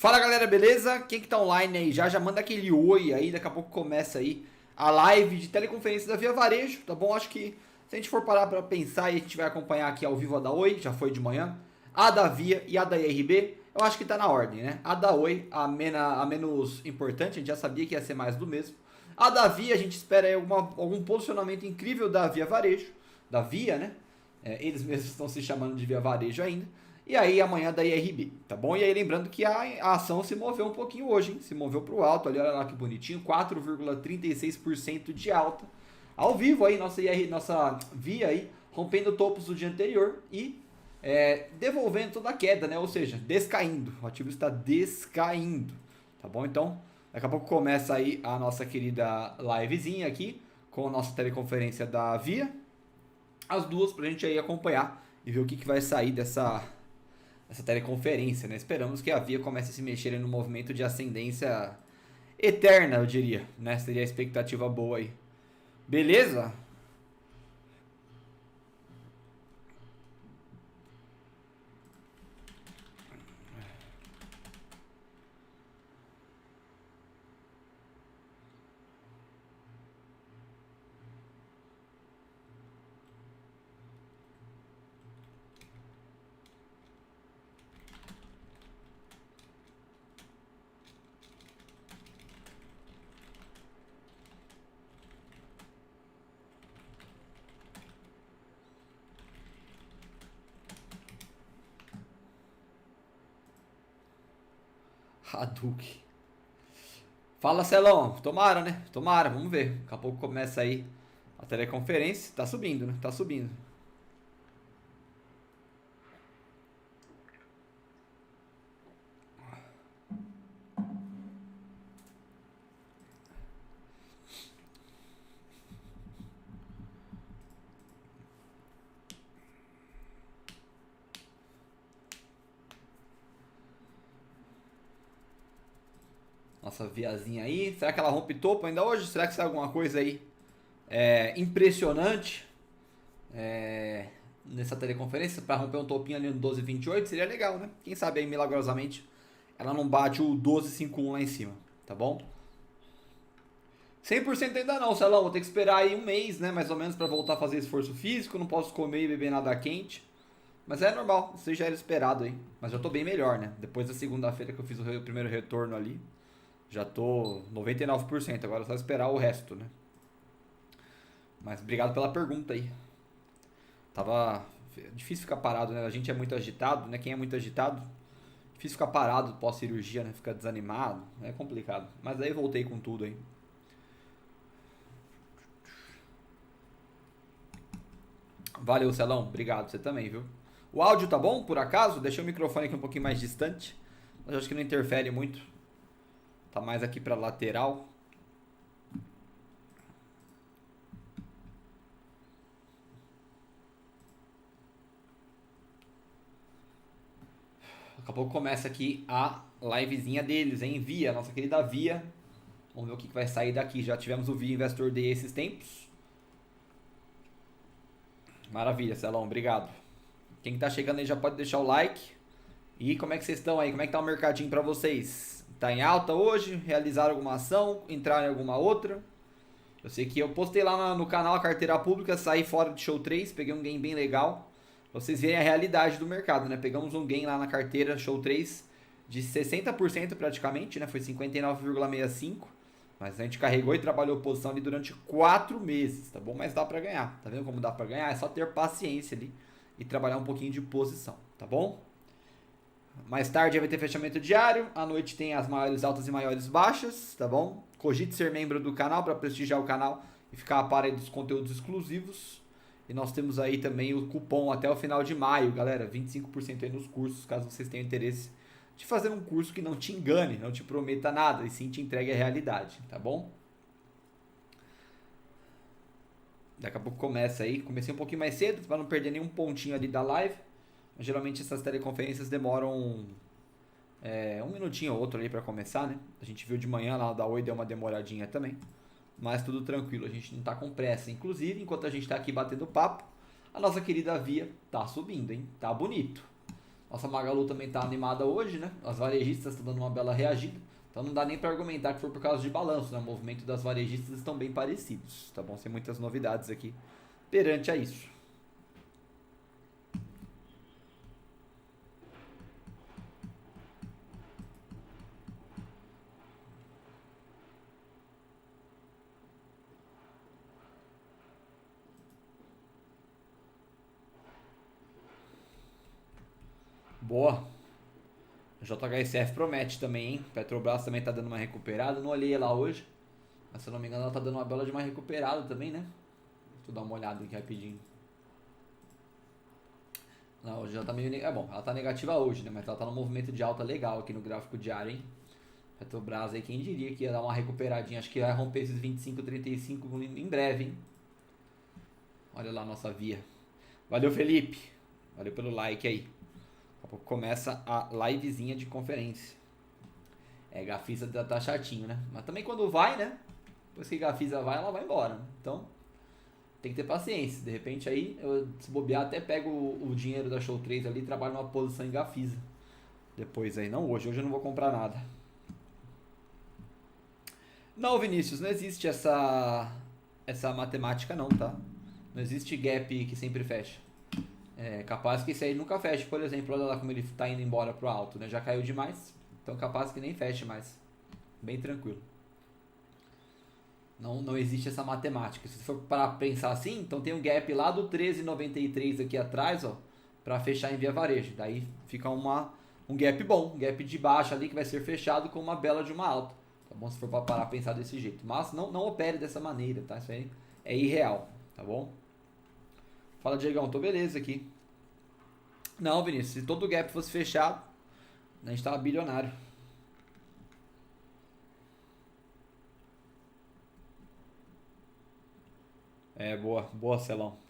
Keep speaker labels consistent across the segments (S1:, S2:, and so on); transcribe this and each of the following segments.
S1: Fala galera, beleza? Quem que tá online aí já manda aquele oi aí, daqui a pouco começa aí a live de teleconferência da Via Varejo, tá bom? Acho que se a gente for parar pra pensar e a gente vai acompanhar aqui ao vivo a da Oi, já foi de manhã, a da Via e a da IRB, eu acho que tá na ordem, né? A da Oi, a menos importante, a gente já sabia que ia ser mais do mesmo. A da Via, a gente espera aí algum posicionamento incrível da Via Varejo, da Via, né? Eles mesmos estão se chamando de Via Varejo ainda. E aí amanhã da IRB, tá bom? E aí lembrando que a ação se moveu um pouquinho hoje, hein? Se moveu pro alto, ali, olha lá que bonitinho, 4,36% de alta. Ao vivo aí, nossa Via aí, rompendo topos do dia anterior e devolvendo toda a queda, né? Ou seja, descaindo. O ativo está descaindo, tá bom? Então, daqui a pouco começa aí a nossa querida livezinha aqui, com a nossa teleconferência da Via. As duas pra gente aí acompanhar e ver o que vai sair dessa teleconferência, né? Esperamos que a Via comece a se mexer no movimento de ascendência eterna, eu diria, né? Seria a expectativa boa aí. Beleza? Hadouken. Fala, Celão. Tomara, né? Tomara, vamos ver. Daqui a pouco começa aí a teleconferência. Tá subindo, né? Tá subindo. Nossa viazinha aí. Será que ela rompe topo ainda hoje? Será que sai alguma coisa aí impressionante nessa teleconferência? Para romper um topinho ali no 12,28 seria legal, né? Quem sabe aí milagrosamente ela não bate o 12,51 lá em cima, tá bom? 100% ainda não, Celão. Vou ter que esperar aí um mês, né? Mais ou menos para voltar a fazer esforço físico. Não posso comer e beber nada quente. Mas é normal, isso já era esperado aí. Mas já tô bem melhor, né? Depois da segunda-feira que eu fiz o primeiro retorno ali. Já tô 99%, agora é só esperar o resto, né? Mas obrigado pela pergunta aí. Tava difícil ficar parado, né? A gente é muito agitado, né? Quem é muito agitado, difícil ficar parado pós-cirurgia, né? Fica desanimado, é complicado. Mas aí voltei com tudo aí. Valeu, Celão. Obrigado, você também, viu? O áudio tá bom, por acaso? Deixei o microfone aqui um pouquinho mais distante. Mas eu acho que não interfere muito. Tá mais aqui pra lateral. Daqui a pouco começa aqui a livezinha deles, hein? Via, nossa querida Via. Vamos ver o que vai sair daqui. Já tivemos o Via Investor Day esses tempos. Maravilha, Celão. Obrigado. Quem tá chegando aí já pode deixar o like. E como é que vocês estão aí? Como é que tá o mercadinho pra vocês? Tá em alta hoje? Realizaram alguma ação? Entraram em alguma outra? Eu sei que eu postei lá no canal a carteira pública, saí fora de show 3, peguei um gain bem legal. Pra vocês verem a realidade do mercado, né? Pegamos um gain lá na carteira show 3 de 60% praticamente, né? Foi 59,65%. Mas a gente carregou e trabalhou posição ali durante 4 meses, tá bom? Mas dá pra ganhar, tá vendo como dá pra ganhar? É só ter paciência ali e trabalhar um pouquinho de posição, tá bom? Mais tarde vai ter fechamento diário, à noite tem as maiores altas e maiores baixas, tá bom? Cogite ser membro do canal para prestigiar o canal e ficar a par aí dos conteúdos exclusivos. E nós temos aí também o cupom até o final de maio, galera, 25% aí nos cursos, caso vocês tenham interesse de fazer um curso que não te engane, não te prometa nada, e sim te entregue a realidade, tá bom? Daqui a pouco começa aí, comecei um pouquinho mais cedo, para não perder nenhum pontinho ali da live. Mas geralmente essas teleconferências demoram um minutinho ou outro ali para começar, né? A gente viu de manhã lá da Oi, deu uma demoradinha também. Mas tudo tranquilo, a gente não tá com pressa. Inclusive, enquanto a gente tá aqui batendo papo, a nossa querida Via tá subindo, hein? Tá bonito. Nossa Magalu também tá animada hoje, né? As varejistas estão dando uma bela reagida. Então não dá nem para argumentar que foi por causa de balanço, né? O movimento das varejistas estão bem parecidos, tá bom? Sem muitas novidades aqui perante a isso. Boa. A JHSF promete também, hein? Petrobras também tá dando uma recuperada. Não olhei ela hoje, mas se eu não me engano ela tá dando uma bela de uma recuperada também, né? Deixa eu dar uma olhada aqui rapidinho. Não, hoje já tá meio. É bom, ela tá negativa hoje, né? Mas ela tá num movimento de alta legal aqui no gráfico diário, hein? Petrobras aí, quem diria que ia dar uma recuperadinha? Acho que vai romper esses 25, 35 em breve, hein? Olha lá a nossa via. Valeu, Felipe. Valeu pelo like aí. Daqui a pouco começa a livezinha de conferência. É, Gafisa tá chatinho, né? Mas também quando vai, né? Depois que Gafisa vai, ela vai embora. Né? Então, tem que ter paciência. De repente aí, eu, se bobear, até pego o dinheiro da Show 3 ali e trabalho numa posição em Gafisa. Depois aí, não hoje. Hoje eu não vou comprar nada. Não, Vinícius, não existe essa matemática não, tá? Não existe gap que sempre fecha. É capaz que esse aí nunca feche, por exemplo, olha lá como ele tá indo embora pro alto, né? Já caiu demais, então capaz que nem feche mais. Bem tranquilo. Não existe essa matemática. Se for para pensar assim, então tem um gap lá do 13,93 aqui atrás, ó, para fechar em via varejo. Daí fica um gap bom, um gap de baixo ali que vai ser fechado com uma bela de uma alta. Tá bom? Se for para parar a pensar desse jeito. Mas não opere dessa maneira, tá? Isso aí é irreal, tá bom? Fala, Diegão, tô beleza aqui. Não, Vinícius, se todo gap fosse fechado, a gente tava bilionário. É, boa, boa, Celão.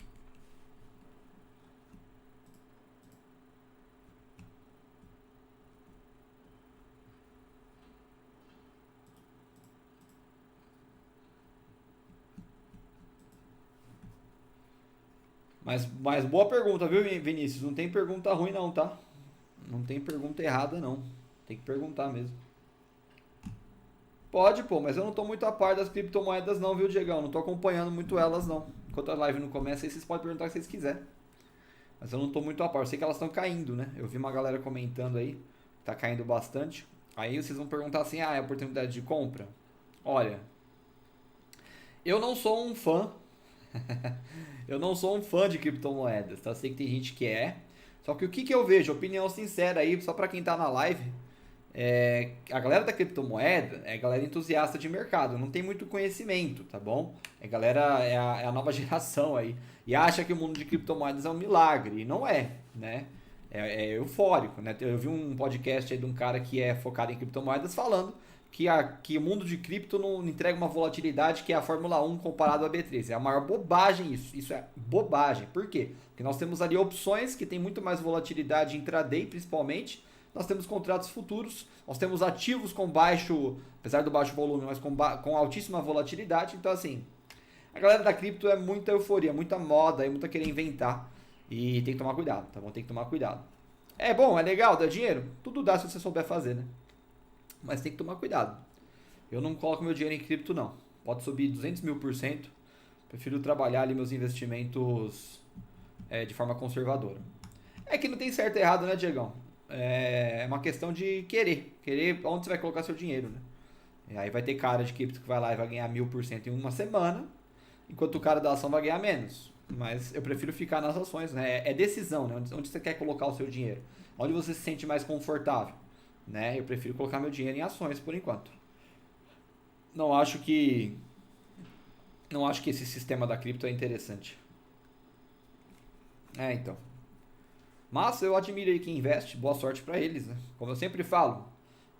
S1: Mas boa pergunta, viu, Vinícius? Não tem pergunta ruim não, tá? Não tem pergunta errada não. Tem que perguntar mesmo. Pode, pô, mas eu não tô muito a par das criptomoedas não, viu, Diegão? Não tô acompanhando muito elas não. Enquanto a live não começa, aí vocês podem perguntar o que vocês quiserem. Mas eu não tô muito a par. Eu sei que elas estão caindo, né? Eu vi uma galera comentando aí, tá caindo bastante. Aí vocês vão perguntar assim, ah, é oportunidade de compra? Olha, eu não sou um fã. Eu não sou um fã de criptomoedas, tá? Sei que tem gente que é. Só que o que eu vejo, opinião sincera aí, só pra quem tá na live, a galera da criptomoeda é galera entusiasta de mercado, não tem muito conhecimento, tá bom? É a nova geração aí. E acha que o mundo de criptomoedas é um milagre, e não é, né? É eufórico, né? Eu vi um podcast aí de um cara que é focado em criptomoedas falando que o mundo de cripto não entrega uma volatilidade que é a Fórmula 1 comparado à B3. É a maior bobagem isso. Isso é bobagem. Por quê? Porque nós temos ali opções que tem muito mais volatilidade intraday, principalmente. Nós temos contratos futuros, nós temos ativos com baixo, apesar do baixo volume, mas com altíssima volatilidade. Então, assim, a galera da cripto é muita euforia, muita moda, é muita querer inventar. E tem que tomar cuidado, tá bom? Tem que tomar cuidado. É bom, é legal, dá dinheiro? Tudo dá se você souber fazer, né? Mas tem que tomar cuidado. Eu não coloco meu dinheiro em cripto, não. Pode subir 200 mil por cento. Prefiro trabalhar ali meus investimentos de forma conservadora. É que não tem certo e errado, né, Diegão? É uma questão de querer. Querer onde você vai colocar seu dinheiro, né? E aí vai ter cara de cripto que vai lá e vai ganhar 1000% em uma semana, enquanto o cara da ação vai ganhar menos. Mas eu prefiro ficar nas ações, né? É decisão, né? Onde você quer colocar o seu dinheiro? Onde você se sente mais confortável, né? Eu prefiro colocar meu dinheiro em ações por enquanto. Não acho que não acho que esse sistema da cripto é interessante. É, então. Mas eu admiro aí quem investe, boa sorte pra eles, né? Como eu sempre falo,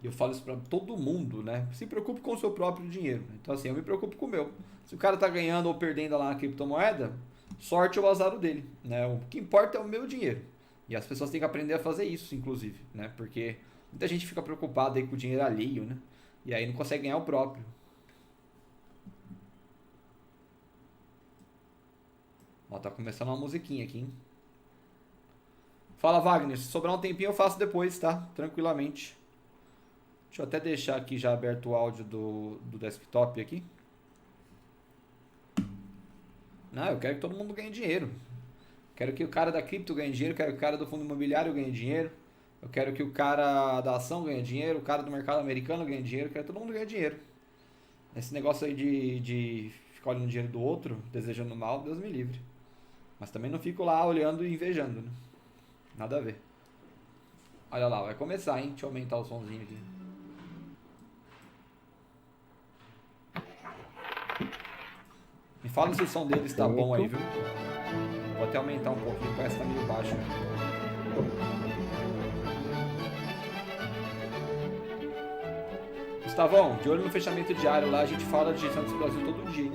S1: e eu falo isso pra todo mundo, né? Se preocupe com o seu próprio dinheiro. Então, assim, eu me preocupo com o meu. Se o cara tá ganhando ou perdendo lá na criptomoeda, sorte ou azar o dele, né? O que importa é o meu dinheiro. E as pessoas têm que aprender a fazer isso, inclusive, né? Porque muita gente fica preocupada aí com o dinheiro alheio, né? E aí não consegue ganhar o próprio. Ó, tá começando uma musiquinha aqui, hein? Fala, Wagner. Se sobrar um tempinho eu faço depois, tá? Tranquilamente. Deixa eu até deixar aqui já aberto o áudio do desktop aqui. Não, eu quero que todo mundo ganhe dinheiro. Quero que o cara da cripto ganhe dinheiro, quero que o cara do fundo imobiliário ganhe dinheiro. Eu quero que o cara da ação ganhe dinheiro, o cara do mercado americano ganhe dinheiro, eu quero que todo mundo ganhe dinheiro. Esse negócio aí de ficar olhando o dinheiro do outro, desejando mal, Deus me livre. Mas também não fico lá olhando e invejando, né? Nada a ver. Olha lá, vai começar, hein? Deixa eu aumentar o somzinho aqui. Me fala se o som deles tá bom aí, viu? Vou até aumentar um pouquinho, parece que tá meio baixo. Gustavão, de olho no fechamento diário lá, a gente fala de Santos Brasil todo dia, hein?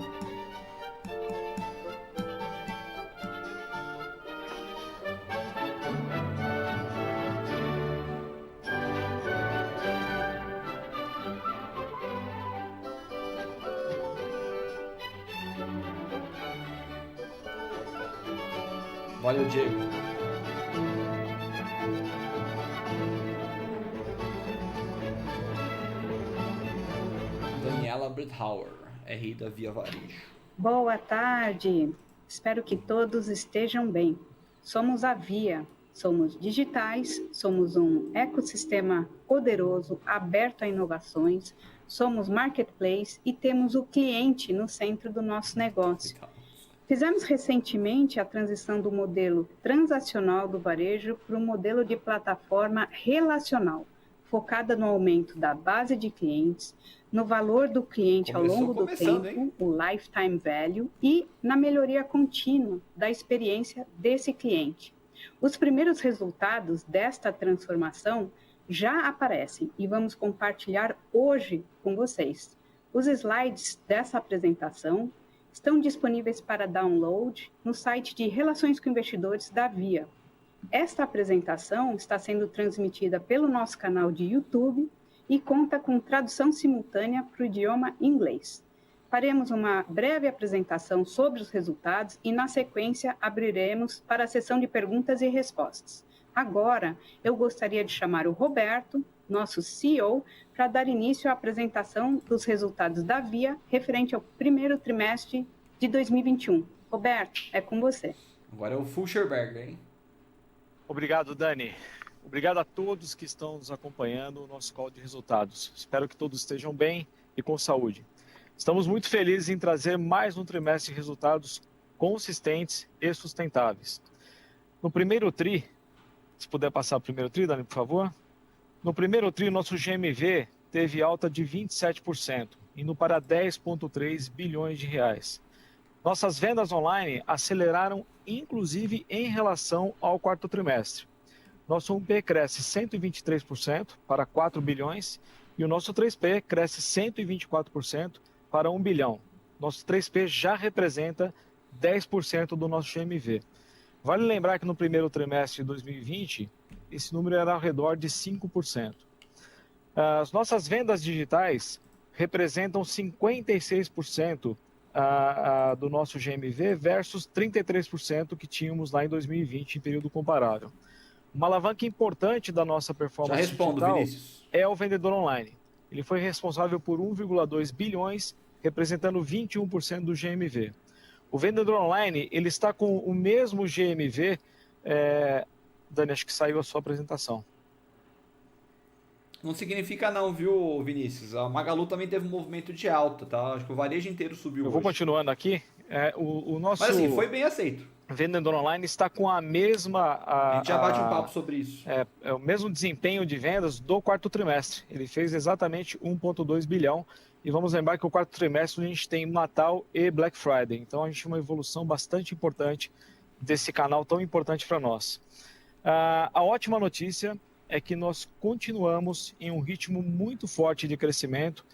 S1: Valeu, Diego. Daniela Bridhauer, RI da Via Varejo.
S2: Boa tarde, espero que todos estejam bem. Somos a Via, somos digitais, somos um ecossistema poderoso, aberto a inovações, somos marketplace e temos o cliente no centro do nosso negócio. Fizemos recentemente a transição do modelo transacional do varejo para o modelo de plataforma relacional, focada no aumento da base de clientes, no valor do cliente ao longo do tempo, o lifetime value, e na melhoria contínua da experiência desse cliente. Os primeiros resultados desta transformação já aparecem e vamos compartilhar hoje com vocês. Os slides dessa apresentação estão disponíveis para download no site de Relações com Investidores da Via. Esta apresentação está sendo transmitida pelo nosso canal de YouTube e conta com tradução simultânea para o idioma inglês. Faremos uma breve apresentação sobre os resultados e, na sequência, abriremos para a sessão de perguntas e respostas. Agora, eu gostaria de chamar o Roberto, nosso CEO, para dar início à apresentação dos resultados da Via referente ao primeiro trimestre de 2021. Roberto, é com você.
S1: Agora é o Fulcherberger, hein?
S3: Obrigado, Dani. Obrigado a todos que estão nos acompanhando no nosso call de resultados. Espero que todos estejam bem e com saúde. Estamos muito felizes em trazer mais um trimestre de resultados consistentes e sustentáveis. No primeiro TRI, se puder passar o primeiro TRI, Dani, por favor. No primeiro TRI, nosso GMV teve alta de 27%, indo para 10,3 bilhões de reais. Nossas vendas online aceleraram, inclusive, em relação ao quarto trimestre. Nosso 1P cresce 123% para 4 bilhões e o nosso 3P cresce 124% para 1 bilhão. Nosso 3P já representa 10% do nosso GMV. Vale lembrar que no primeiro trimestre de 2020, esse número era ao redor de 5%. As nossas vendas digitais representam 56% do nosso GMV versus 33% que tínhamos lá em 2020, em período comparável. Uma alavanca importante da nossa performance digital
S1: Vinícius.
S3: É o vendedor online. Ele foi responsável por 1,2 bilhões, representando 21% do GMV. O vendedor online, ele está com o mesmo GMV. Dani, acho que saiu a sua apresentação.
S1: Não significa não, viu, Vinícius? A Magalu também teve um movimento de alta, tá? Acho que o varejo inteiro subiu
S3: Eu vou
S1: hoje.
S3: continuando aqui. O nosso
S1: Mas assim, foi bem aceito.
S3: vendedor online está com a mesma...
S1: A gente já bate um papo sobre isso.
S3: É o mesmo desempenho de vendas do quarto trimestre. Ele fez exatamente 1,2 bilhão. E vamos lembrar que o quarto trimestre a gente tem Natal e Black Friday. Então a gente tem uma evolução bastante importante desse canal tão importante para nós. A ótima notícia é que nós continuamos em um ritmo muito forte de crescimento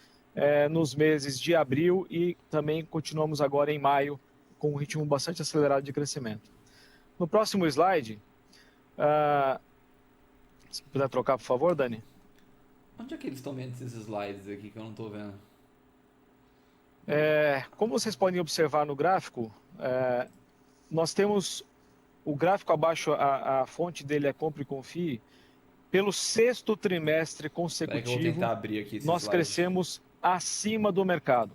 S3: nos meses de abril e também continuamos agora em maio com um ritmo bastante acelerado de crescimento. No próximo slide, se puder trocar, por favor, Dani.
S1: Onde é que eles estão vendo esses slides aqui que eu não estou vendo?
S3: Como vocês podem observar no gráfico, nós temos o gráfico abaixo, a fonte dele é Compre e Confie. Pelo 6º trimestre consecutivo, nós crescemos acima do mercado.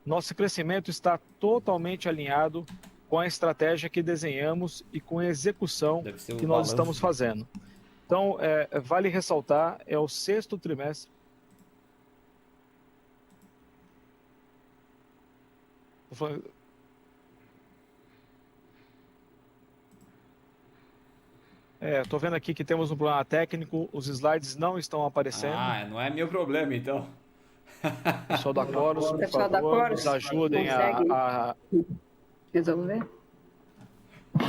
S3: Nosso crescimento está totalmente alinhado com a estratégia que desenhamos e com a execução que nós estamos fazendo. Então, vale ressaltar, é o 6º trimestre. Estou vendo aqui que temos um problema técnico, os slides não estão aparecendo.
S1: Não é meu problema, então.
S3: Pessoal da Chorus, por favor, nos ajudem a
S2: resolver.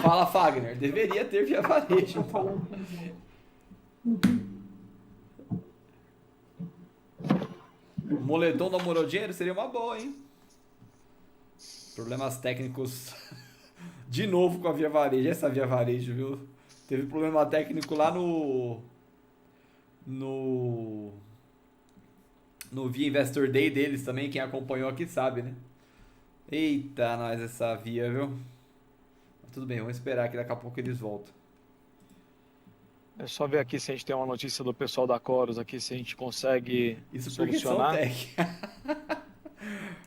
S1: Fala, Fagner. Deveria ter Via Varejo, então. O moletom do Amorô Dinheiro seria uma boa, hein? Problemas técnicos de novo com a Via Varejo. Essa Via Varejo, viu? Teve problema técnico lá no Via Investor Day deles também. Quem acompanhou aqui sabe, né? Eita, nós essa Via, viu? Tudo bem, vamos esperar que daqui a pouco eles voltam.
S3: É só ver aqui se a gente tem uma notícia do pessoal da Chorus aqui, se a gente consegue solucionar.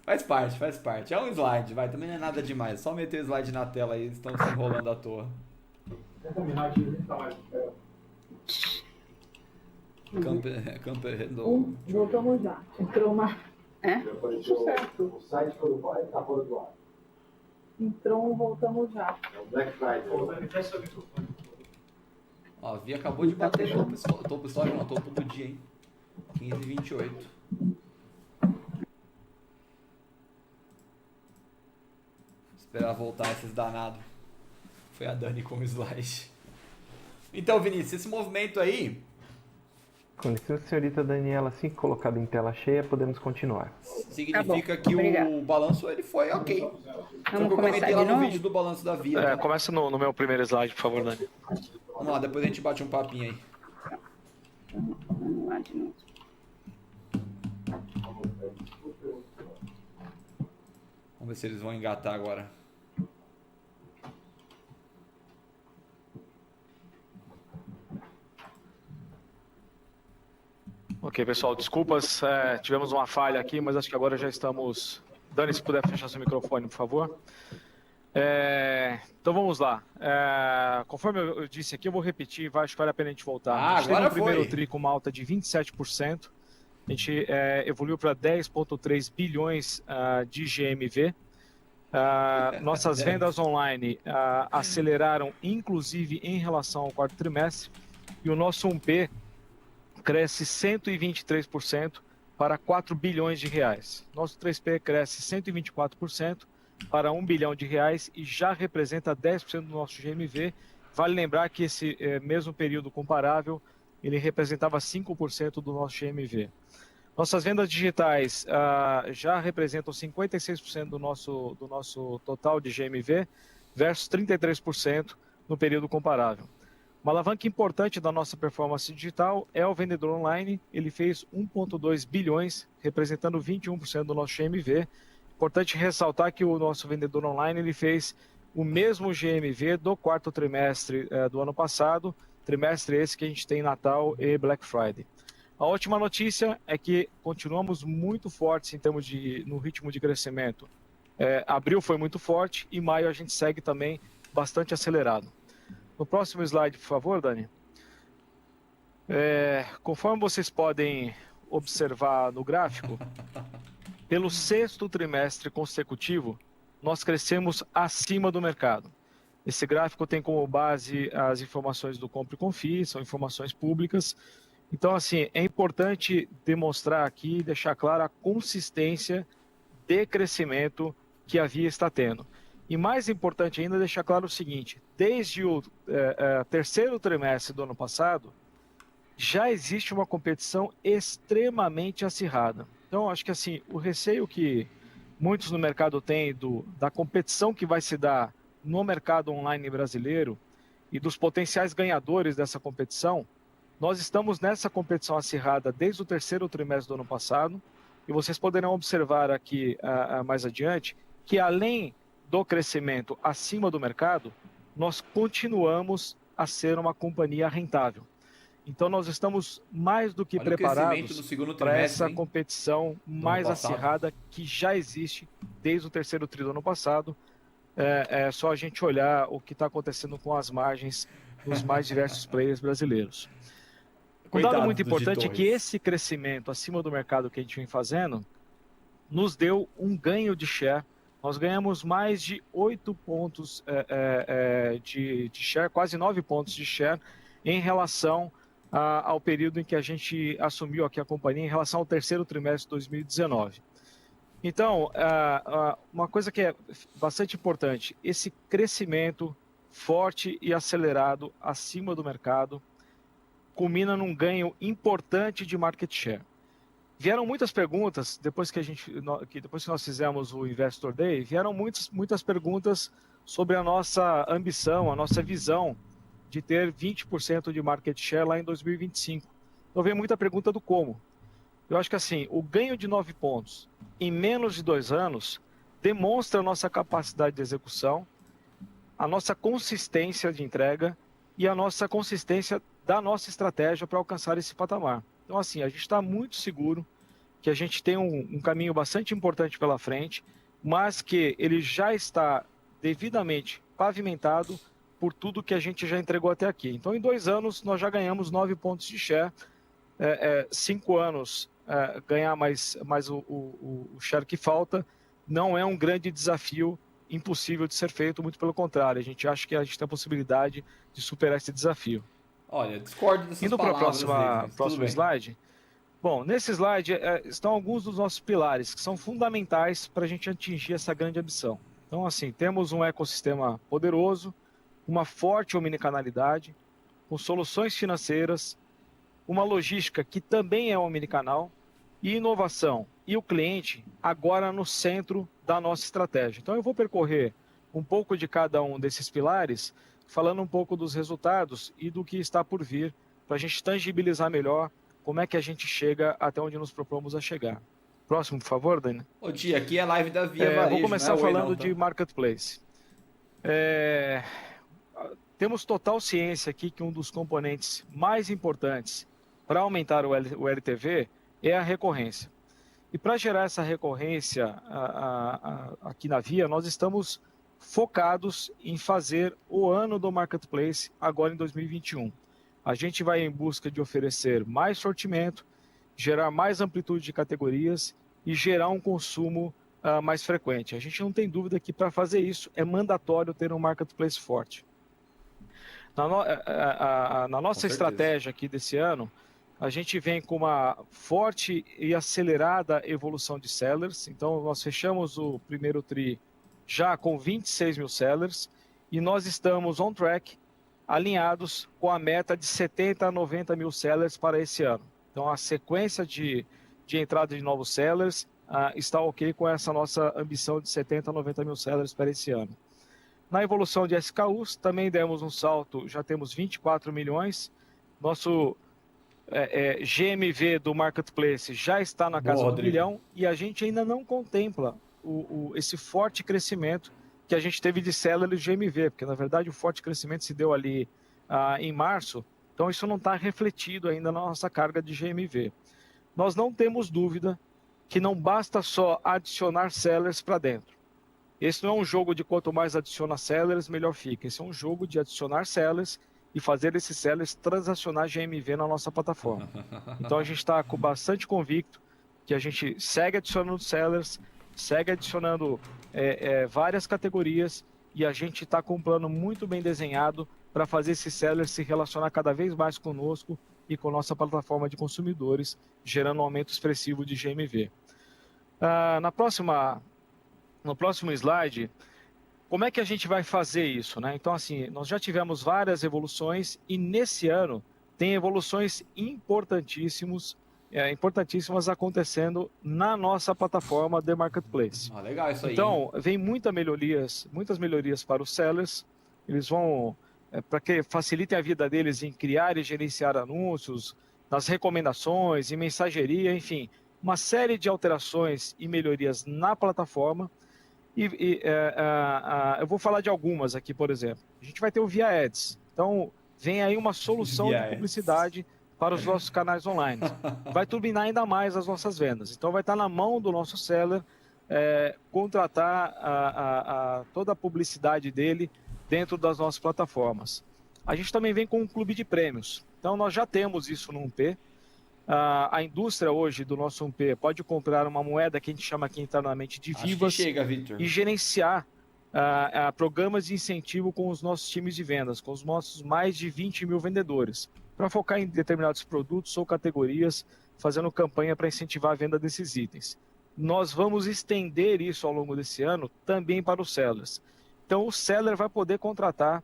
S1: Faz parte. É um slide, vai. Também não é nada demais. Só meter o slide na tela aí, eles estão se enrolando à toa.
S4: Voltamos já. Entrou uma...
S2: Certo.
S4: O site foi tá fora do ar. Entrou, voltamos já. É o Black Friday.
S1: Ó, a Via acabou de bater topo histórico, não, topo do dia, hein? 15,28. Esperar voltar esses danados. Foi a Dani com o slide. Então, Vinícius, esse movimento aí...
S5: Com licença, senhorita Daniela, assim que colocado em tela cheia, podemos continuar.
S1: Significa que o balanço ele foi ok.
S2: Vamos
S1: eu
S2: começar
S1: comentei lá
S2: de
S1: no
S2: novo?
S1: vídeo do balanço da Via. Tá?
S3: Começa no meu primeiro slide, por favor, Dani.
S1: Vamos lá, depois a gente bate um papinho aí.
S2: Vamos lá de novo.
S1: Vamos ver se eles vão engatar agora.
S3: Ok, pessoal, desculpas, tivemos uma falha aqui, mas acho que agora já estamos... Dani, se puder fechar seu microfone, por favor. Então vamos lá. Conforme eu disse aqui, eu vou repetir, acho que vale a pena a gente voltar. A gente
S1: agora
S3: teve no primeiro TRI com uma alta de 27%, a gente evoluiu para 10,3 bilhões de GMV. Nossas vendas online aceleraram, inclusive, em relação ao quarto trimestre, e o nosso 1P cresce 123% para 4 bilhões de reais. Nosso 3P cresce 124% para 1 bilhão de reais e já representa 10% do nosso GMV. Vale lembrar que esse mesmo período comparável, ele representava 5% do nosso GMV. Nossas vendas digitais já representam 56% do nosso total de GMV versus 33% no período comparável. Uma alavanca importante da nossa performance digital é o vendedor online. Ele fez 1,2 bilhões, representando 21% do nosso GMV. Importante ressaltar que o nosso vendedor online ele fez o mesmo GMV do quarto trimestre do ano passado, trimestre esse que a gente tem Natal e Black Friday. A ótima notícia é que continuamos muito fortes em termos no ritmo de crescimento. Abril foi muito forte e maio a gente segue também bastante acelerado. No próximo slide, por favor, Dani. Conforme vocês podem observar no gráfico, pelo 6º trimestre consecutivo, nós crescemos acima do mercado. Esse gráfico tem como base as informações do Compre e Confie, são informações públicas. Então, assim, é importante demonstrar aqui, deixar clara a consistência de crescimento que a Via está tendo. E mais importante ainda, deixar claro o seguinte, desde o terceiro trimestre do ano passado, já existe uma competição extremamente acirrada. Então, acho que assim, o receio que muitos no mercado têm da competição que vai se dar no mercado online brasileiro e dos potenciais ganhadores dessa competição, nós estamos nessa competição acirrada desde o terceiro trimestre do ano passado, e vocês poderão observar aqui mais adiante que além do crescimento acima do mercado, nós continuamos a ser uma companhia rentável. Então, nós estamos mais do que preparados para essa competição mais acirrada que já existe desde o terceiro tri do ano passado. É só a gente olhar o que está acontecendo com as margens dos mais diversos players brasileiros. Um dado muito importante é que esse crescimento acima do mercado que a gente vem fazendo nos deu um ganho de share. Nós ganhamos mais de 8 pontos de share, quase 9 pontos de share em relação ao período em que a gente assumiu aqui a companhia, em relação ao terceiro trimestre de 2019. Então, uma coisa que é bastante importante, esse crescimento forte e acelerado acima do mercado culmina num ganho importante de market share. Vieram muitas perguntas, depois que nós fizemos o Investor Day, vieram muitas perguntas sobre a nossa ambição, a nossa visão de ter 20% de market share lá em 2025. Então veio muita pergunta do como. Eu acho que assim, o ganho de 9 pontos em menos de 2 anos demonstra a nossa capacidade de execução, a nossa consistência de entrega e a nossa consistência da nossa estratégia para alcançar esse patamar. Então assim, a gente está muito seguro que a gente tem um caminho bastante importante pela frente, mas que ele já está devidamente pavimentado por tudo que a gente já entregou até aqui. Então, em 2 anos, nós já ganhamos 9 pontos de share. 5 anos, ganhar mais o share que falta, não é um grande desafio impossível de ser feito, muito pelo contrário. A gente acha que a gente tem a possibilidade de superar esse desafio.
S1: Olha, discordo dessas palavras.
S3: Indo para o próximo slide. Bom, nesse slide estão alguns dos nossos pilares, que são fundamentais para a gente atingir essa grande ambição. Então, assim, temos um ecossistema poderoso, uma forte omnicanalidade, com soluções financeiras, uma logística que também é omnicanal, e inovação e o cliente agora no centro da nossa estratégia. Então eu vou percorrer um pouco de cada um desses pilares, falando um pouco dos resultados e do que está por vir, para a gente tangibilizar melhor como é que a gente chega até onde nos propomos a chegar. Próximo, por favor, Dani.
S1: Ô, Dia, aqui é a live da Via Varejo.
S3: Vou começar falando de Marketplace. Temos total ciência aqui que um dos componentes mais importantes para aumentar o LTV é a recorrência. E para gerar essa recorrência aqui na Via, nós estamos focados em fazer o ano do Marketplace agora em 2021. A gente vai em busca de oferecer mais sortimento, gerar mais amplitude de categorias e gerar um consumo mais frequente. A gente não tem dúvida que para fazer isso é mandatório ter um Marketplace forte. Na nossa estratégia aqui desse ano, a gente vem com uma forte e acelerada evolução de sellers. Então, nós fechamos o primeiro TRI já com 26 mil sellers e nós estamos on track, alinhados com a meta de 70 a 90 mil sellers para esse ano. Então, a sequência de entrada de novos sellers está ok com essa nossa ambição de 70 a 90 mil sellers para esse ano. Na evolução de SKUs, também demos um salto, já temos 24 milhões. Nosso GMV do Marketplace já está na casa do bilhão e a gente ainda não contempla esse forte crescimento que a gente teve de seller e GMV, porque na verdade o forte crescimento se deu ali em março, então isso não está refletido ainda na nossa carga de GMV. Nós não temos dúvida que não basta só adicionar sellers para dentro. Esse não é um jogo de quanto mais adiciona sellers, melhor fica. Esse é um jogo de adicionar sellers e fazer esses sellers transacionar GMV na nossa plataforma. Então a gente está bastante convicto que a gente segue adicionando sellers, segue adicionando várias categorias e a gente está com um plano muito bem desenhado para fazer esses sellers se relacionar cada vez mais conosco e com nossa plataforma de consumidores, gerando um aumento expressivo de GMV. No próximo slide, como é que a gente vai fazer isso, né? Então, assim, nós já tivemos várias evoluções e nesse ano tem evoluções importantíssimas acontecendo na nossa plataforma de Marketplace.
S1: Legal isso aí.
S3: Então, vem muitas melhorias para os sellers. Eles vão, para que facilitem a vida deles em criar e gerenciar anúncios, nas recomendações, em mensageria, enfim, uma série de alterações e melhorias na plataforma. Eu vou falar de algumas aqui, por exemplo. A gente vai ter o Via Ads. Então, vem aí uma solução de publicidade para os nossos canais online. Vai turbinar ainda mais as nossas vendas. Então, vai estar na mão do nosso seller contratar toda a publicidade dele dentro das nossas plataformas. A gente também vem com um clube de prêmios. Então, nós já temos isso no 1P. A indústria hoje do nosso 1P pode comprar uma moeda que a gente chama aqui internamente de Vivas e gerenciar programas de incentivo com os nossos times de vendas, com os nossos mais de 20 mil vendedores, para focar em determinados produtos ou categorias, fazendo campanha para incentivar a venda desses itens. Nós vamos estender isso ao longo desse ano também para os sellers. Então, o seller vai poder contratar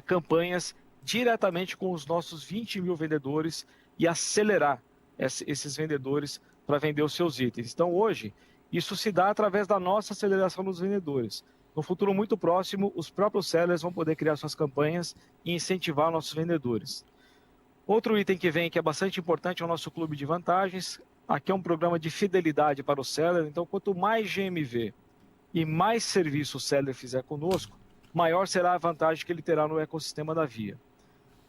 S3: campanhas diretamente com os nossos 20 mil vendedores e acelerar esses vendedores para vender os seus itens. Então, hoje, isso se dá através da nossa aceleração dos vendedores. No futuro muito próximo, os próprios sellers vão poder criar suas campanhas e incentivar nossos vendedores. Outro item que vem, que é bastante importante, é o nosso clube de vantagens. Aqui é um programa de fidelidade para o seller. Então, quanto mais GMV e mais serviço o seller fizer conosco, maior será a vantagem que ele terá no ecossistema da Via.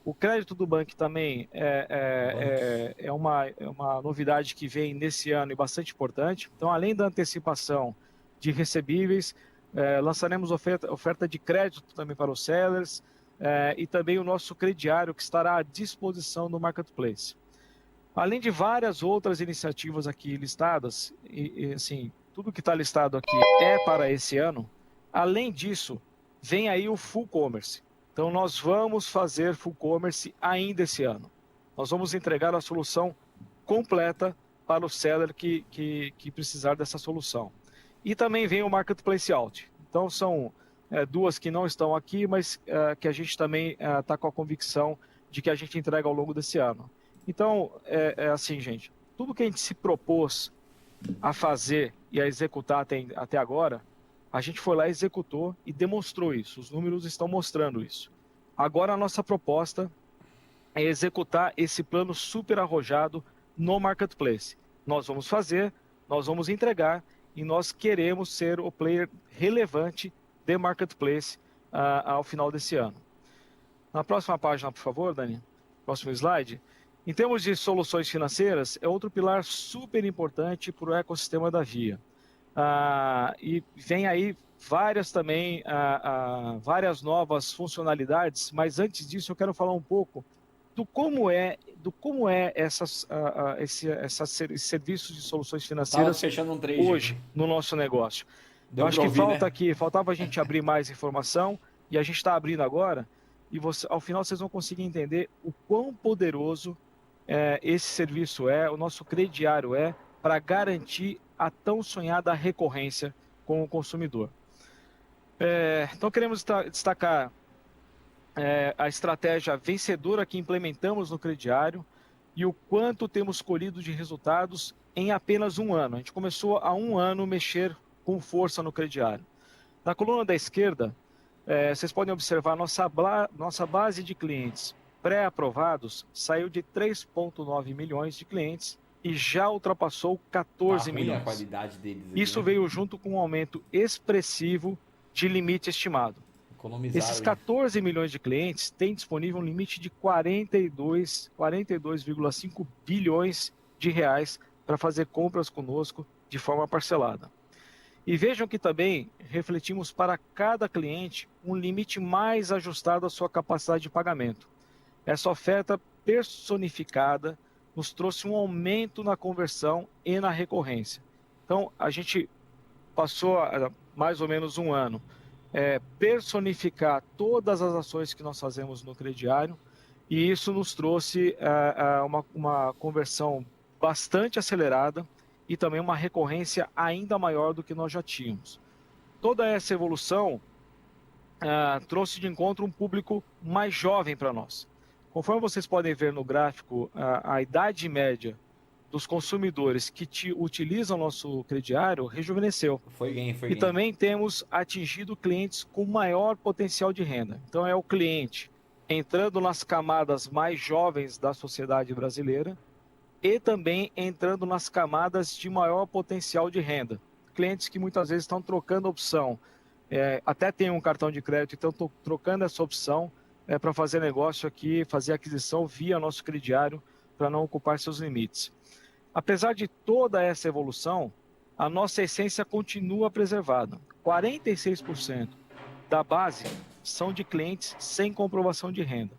S3: O crédito do banco também é uma novidade que vem nesse ano e bastante importante. Então, além da antecipação de recebíveis, lançaremos oferta de crédito também para os sellers e também o nosso crediário, que estará à disposição do Marketplace. Além de várias outras iniciativas aqui listadas, assim, tudo que está listado aqui é para esse ano. Além disso, vem aí o Full Commerce. Então, nós vamos fazer Full Commerce ainda esse ano. Nós vamos entregar a solução completa para o seller que precisar dessa solução. E também vem o Marketplace Out. Então, são duas que não estão aqui, mas que a gente também está com a convicção de que a gente entrega ao longo desse ano. Então, assim, gente, tudo que a gente se propôs a fazer e a executar até agora, a gente foi lá, executou e demonstrou isso. Os números estão mostrando isso. Agora a nossa proposta é executar esse plano super arrojado no Marketplace. Nós vamos fazer, nós vamos entregar e nós queremos ser o player relevante de Marketplace ao final desse ano. Na próxima página, por favor, Dani. Próximo slide. Em termos de soluções financeiras, é outro pilar super importante para o ecossistema da Via. E vem aí várias novas funcionalidades, mas antes disso eu quero falar um pouco do como é esses serviços de soluções financeiras hoje no nosso negócio. Eu acho que faltava a gente abrir mais informação e a gente está abrindo agora e ao final vocês vão conseguir entender o quão poderoso esse serviço o nosso crediário para garantir a tão sonhada recorrência com o consumidor. Então, queremos destacar a estratégia vencedora que implementamos no crediário e o quanto temos colhido de resultados em apenas um ano. A gente começou há um ano mexer com força no crediário. Na coluna da esquerda, vocês podem observar nossa base de clientes pré-aprovados saiu de 3,9 milhões de clientes e já ultrapassou 14 milhões.
S1: A qualidade deles aí,
S3: isso veio junto com um aumento expressivo de limite estimado. Esses 14 milhões de clientes têm disponível um limite de 42,5 bilhões de reais para fazer compras conosco de forma parcelada. E vejam que também refletimos para cada cliente um limite mais ajustado à sua capacidade de pagamento. Essa oferta personificada nos trouxe um aumento na conversão e na recorrência. Então, a gente passou mais ou menos um ano personificar todas as ações que nós fazemos no crediário e isso nos trouxe uma conversão bastante acelerada e também uma recorrência ainda maior do que nós já tínhamos. Toda essa evolução trouxe de encontro um público mais jovem para nós. Conforme vocês podem ver no gráfico, a idade média dos consumidores que utilizam nosso crediário rejuvenesceu. E também temos atingido clientes com maior potencial de renda. Então é o cliente entrando nas camadas mais jovens da sociedade brasileira e também entrando nas camadas de maior potencial de renda. clientes que muitas vezes estão trocando a opção. Até tem um cartão de crédito, então estou trocando essa opção para fazer negócio aqui, fazer aquisição via nosso crediário para não ocupar seus limites. Apesar de toda essa evolução, a nossa essência continua preservada. 46% da base são de clientes sem comprovação de renda.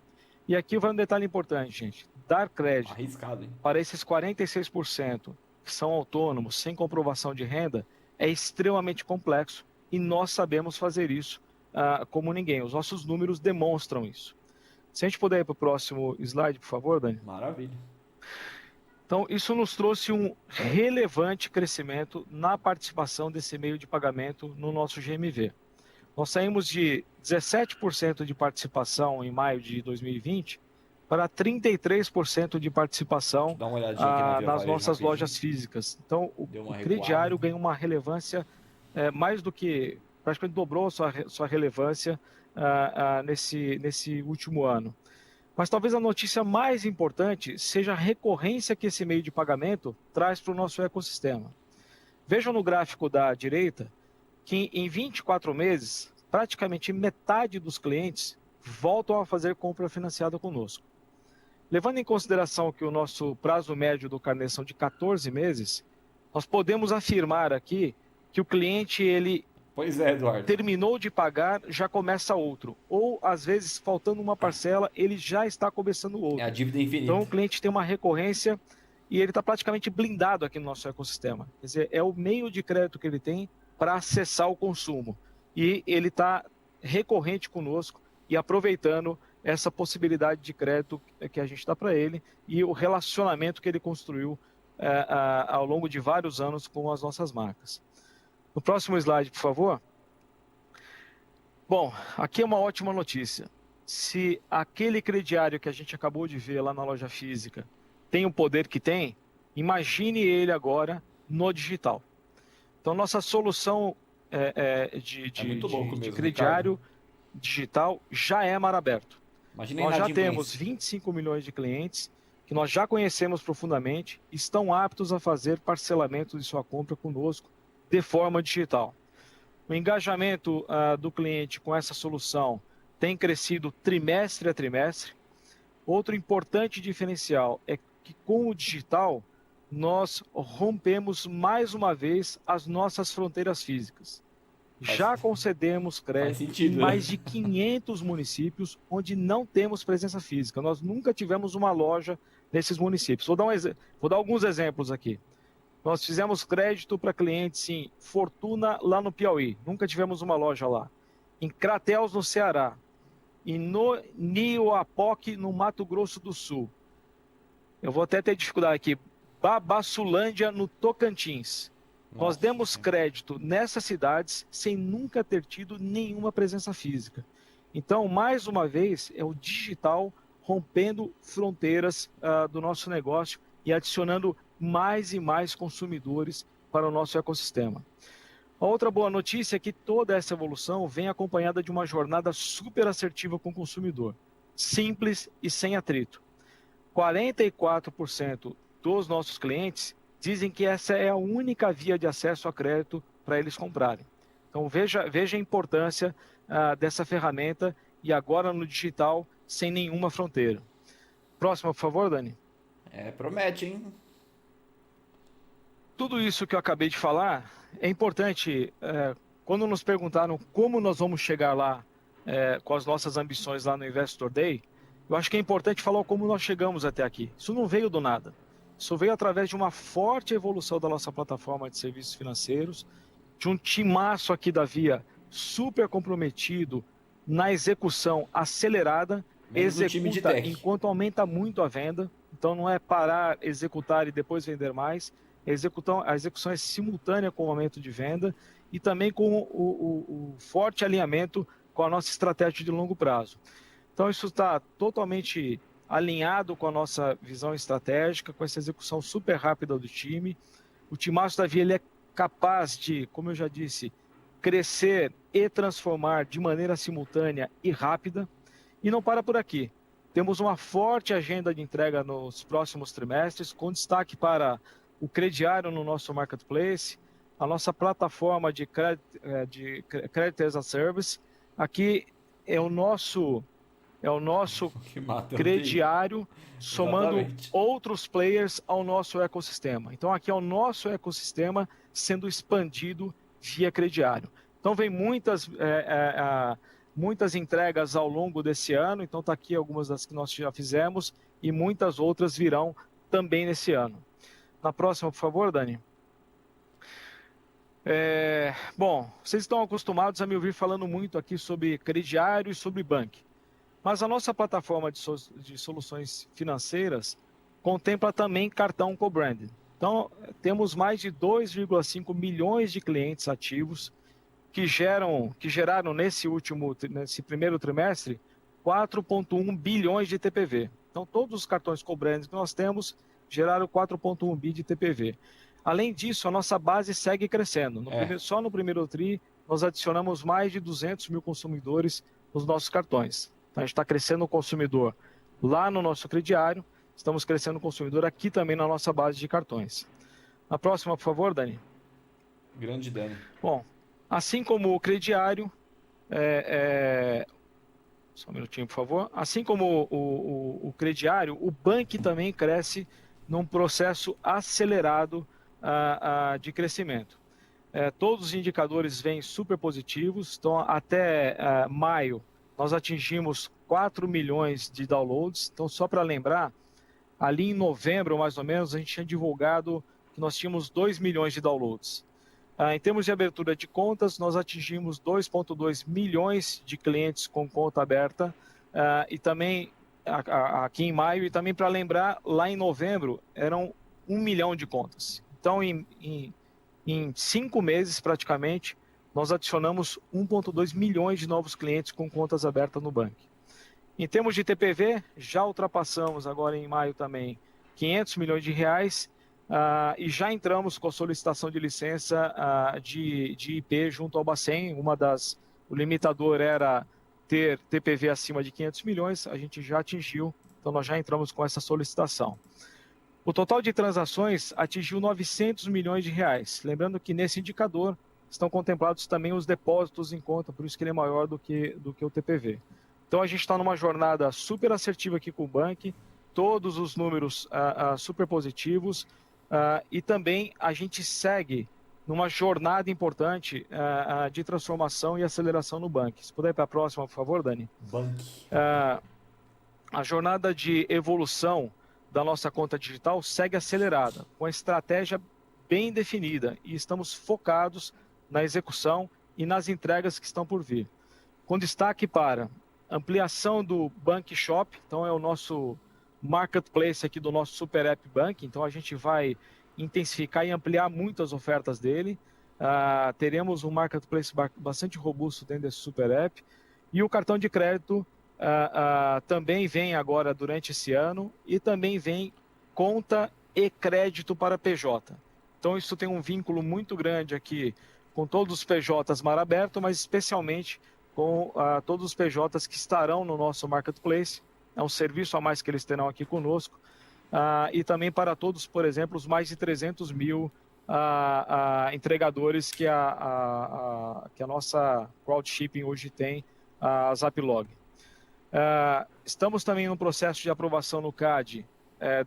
S3: E aqui vai um detalhe importante, gente. Dar crédito
S1: Arriscado, hein?
S3: para esses 46% que são autônomos, sem comprovação de renda, é extremamente complexo e nós sabemos fazer isso como ninguém. Os nossos números demonstram isso. Se a gente puder ir para o próximo slide, por favor, Dani.
S1: Maravilha.
S3: Então, isso nos trouxe um relevante crescimento na participação desse meio de pagamento no nosso GMV. Nós saímos de 17% de participação em maio de 2020 para 33% de participação
S1: Dá uma olhadinha aqui na Via
S3: nas
S1: Varejo
S3: nossas
S1: rapidinho.
S3: lojas físicas. Então, o
S1: recuada.
S3: crediário ganhou uma relevância mais do que, praticamente dobrou sua relevância nesse último ano. Mas talvez a notícia mais importante seja a recorrência que esse meio de pagamento traz para o nosso ecossistema. Vejam no gráfico da direita que em 24 meses, praticamente metade dos clientes voltam a fazer compra financiada conosco. Levando em consideração que o nosso prazo médio do carnê são de 14 meses, nós podemos afirmar aqui que o cliente ele
S1: Pois é, Eduardo.
S3: terminou de pagar, já começa outro. Ou, às vezes, faltando uma parcela, ele já está começando outro.
S1: É a dívida infinita.
S3: Então, o cliente tem uma recorrência e ele está praticamente blindado aqui no nosso ecossistema. Quer dizer, é o meio de crédito que ele tem para acessar o consumo. E ele está recorrente conosco e aproveitando essa possibilidade de crédito que a gente dá para ele e o relacionamento que ele construiu ao longo de vários anos com as nossas marcas. No próximo slide, por favor. Bom, aqui é uma ótima notícia. Se aquele crediário que a gente acabou de ver lá na loja física tem o poder que tem, imagine ele agora no digital. Então, nossa solução de crediário digital já é mar aberto.
S1: Imagina
S3: Nós já temos 25 milhões de clientes que nós já conhecemos profundamente, estão aptos a fazer parcelamento de sua compra conosco de forma digital. O engajamento do cliente com essa solução tem crescido trimestre a trimestre. Outro importante diferencial é que com o digital nós rompemos mais uma vez as nossas fronteiras físicas. Já concedemos crédito em mais de 500 municípios onde não temos presença física. Nós nunca tivemos uma loja nesses municípios. Vou dar alguns exemplos aqui. Nós fizemos crédito para clientes em Fortuna, lá no Piauí. Nunca tivemos uma loja lá. Em Crateús, no Ceará. E no Nioapoque, no Mato Grosso do Sul. Eu vou até ter dificuldade aqui. Babassulândia, no Tocantins. Nós demos crédito nessas cidades sem nunca ter tido nenhuma presença física. Então, mais uma vez, é o digital rompendo fronteiras do nosso negócio e adicionando mais e mais consumidores para o nosso ecossistema. A outra boa notícia é que toda essa evolução vem acompanhada de uma jornada super assertiva com o consumidor, simples e sem atrito. 44% dos nossos clientes dizem que essa é a única via de acesso a crédito para eles comprarem. Então veja a importância dessa ferramenta e agora no digital sem nenhuma fronteira. Próxima, por favor, Dani.
S1: Promete, hein?
S3: Tudo isso que eu acabei de falar é importante. Quando nos perguntaram como nós vamos chegar lá com as nossas ambições lá no Investor Day, eu acho que é importante falar como nós chegamos até aqui. Isso não veio do nada. Isso veio através de uma forte evolução da nossa plataforma de serviços financeiros, de um timaço aqui da Via super comprometido na execução acelerada, executa enquanto aumenta muito a venda. Então não é parar, executar e depois vender mais. A execução é simultânea com o aumento de venda e também com o forte alinhamento com a nossa estratégia de longo prazo. Então isso está totalmente alinhado com a nossa visão estratégica, com essa execução super rápida do time. O timaço da Via ele é capaz de, como eu já disse, crescer e transformar de maneira simultânea e rápida. E não para por aqui. Temos uma forte agenda de entrega nos próximos trimestres, com destaque para o crediário no nosso marketplace, a nossa plataforma de Credit as a Service. Aqui é o nosso
S1: Que mata
S3: crediário, somando
S1: Exatamente.
S3: outros players ao nosso ecossistema. Então aqui é o nosso ecossistema sendo expandido via crediário. Então vem muitas entregas ao longo desse ano, então está aqui algumas das que nós já fizemos e muitas outras virão também nesse ano. Na próxima, por favor, Dani. Bom, vocês estão acostumados a me ouvir falando muito aqui sobre crediário e sobre banco. Mas a nossa plataforma de soluções financeiras contempla também cartão co-branded. Então, temos mais de 2,5 milhões de clientes ativos que geraram nesse primeiro trimestre 4,1 bilhões de TPV. Então, todos os cartões co-branded que nós temos geraram 4,1 bi de TPV. Além disso, a nossa base segue crescendo. Só no primeiro TRI, nós adicionamos mais de 200 mil consumidores nos nossos cartões. Então, a gente está crescendo o consumidor lá no nosso crediário, estamos crescendo o consumidor aqui também na nossa base de cartões. Na próxima, por favor, Dani.
S1: Grande Dani.
S3: Bom, assim como o crediário, só um minutinho, por favor. Assim como o crediário, o banco também cresce num processo acelerado de crescimento. Todos os indicadores vêm super positivos, então até maio nós atingimos 4 milhões de downloads. Então, só para lembrar, ali em novembro, mais ou menos, a gente tinha divulgado que nós tínhamos 2 milhões de downloads. Em termos de abertura de contas, nós atingimos 2,2 milhões de clientes com conta aberta, e também aqui em maio, e também para lembrar, lá em novembro eram 1 milhão de contas. Então, em 5 meses praticamente, nós adicionamos 1,2 milhões de novos clientes com contas abertas no banco. Em termos de TPV, já ultrapassamos agora em maio também 500 milhões de reais, e já entramos com a solicitação de licença de IP junto ao Bacen. O limitador era ter TPV acima de 500 milhões, a gente já atingiu, então nós já entramos com essa solicitação. O total de transações atingiu 900 milhões de reais. Lembrando que nesse indicador estão contemplados também os depósitos em conta, por isso que ele é maior do que o TPV. Então a gente está numa jornada super assertiva aqui com o banco, todos os números super positivos, e também a gente segue numa jornada importante de transformação e aceleração no banco. Se puder ir para a próxima, por favor, Dani.
S1: Banco.
S3: A jornada de evolução da nossa conta digital segue acelerada, com a estratégia bem definida, e estamos focados na execução e nas entregas que estão por vir. Com destaque para ampliação do Bank Shop, então é o nosso marketplace aqui do nosso Super App Bank, então a gente vai intensificar e ampliar muitas ofertas dele. Teremos um marketplace bastante robusto dentro desse Super App, e o cartão de crédito também vem agora durante esse ano, e também vem conta e crédito para PJ. Então isso tem um vínculo muito grande aqui com todos os PJs mar aberto, mas especialmente com todos os PJs que estarão no nosso marketplace. É um serviço a mais que eles terão aqui conosco, e também para todos, por exemplo, os mais de 300 mil entregadores que a nossa crowdshipping hoje tem, a Zaplog. Estamos também no processo de aprovação no CAD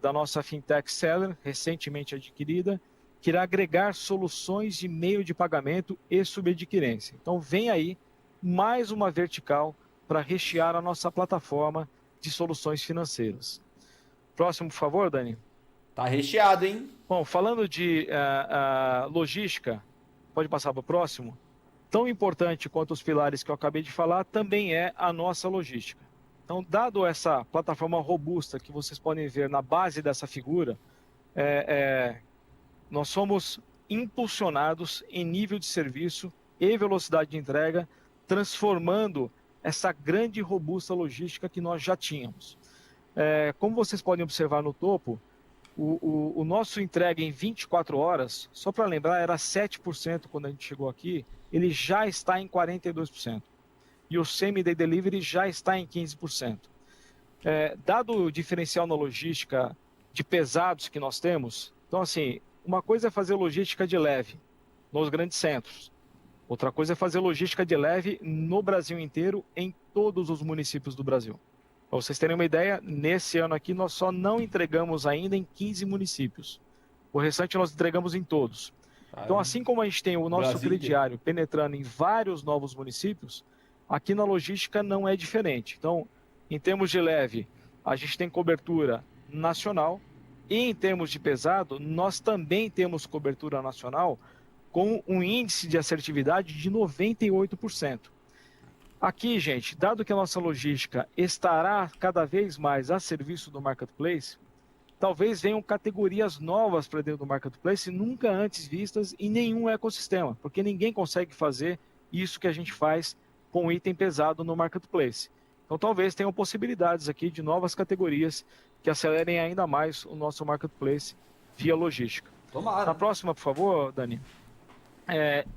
S3: da nossa Fintech Seller, recentemente adquirida, que irá agregar soluções de meio de pagamento e subadquirência. Então vem aí mais uma vertical para rechear a nossa plataforma de soluções financeiras. Próximo, por favor, Dani.
S1: Tá recheado, hein?
S3: Bom, falando de logística, pode passar para o próximo. Tão importante quanto os pilares que eu acabei de falar, também é a nossa logística. Então, dado essa plataforma robusta que vocês podem ver na base dessa figura, nós somos impulsionados em nível de serviço e velocidade de entrega, transformando essa grande e robusta logística que nós já tínhamos. Como vocês podem observar no topo, o nosso entrega em 24 horas, só para lembrar, era 7% quando a gente chegou aqui, ele já está em 42%. E o same-day delivery já está em 15%. Dado o diferencial na logística de pesados que nós temos, então assim, uma coisa é fazer logística de leve, nos grandes centros. Outra coisa é fazer logística de leve no Brasil inteiro, em todos os municípios do Brasil. Para vocês terem uma ideia, nesse ano aqui nós só não entregamos ainda em 15 municípios. O restante nós entregamos em todos. Então, assim como a gente tem o nosso crediário penetrando em vários novos municípios, aqui na logística não é diferente. Então, em termos de leve, a gente tem cobertura nacional e em termos de pesado, nós também temos cobertura nacional com um índice de assertividade de 98%. Aqui, gente, dado que a nossa logística estará cada vez mais a serviço do Marketplace, talvez venham categorias novas para dentro do Marketplace, nunca antes vistas em nenhum ecossistema, porque ninguém consegue fazer isso que a gente faz com item pesado no Marketplace. Então, talvez tenham possibilidades aqui de novas categorias que acelerem ainda mais o nosso Marketplace via logística.
S1: Tomara.
S3: Na próxima, por favor, Dani.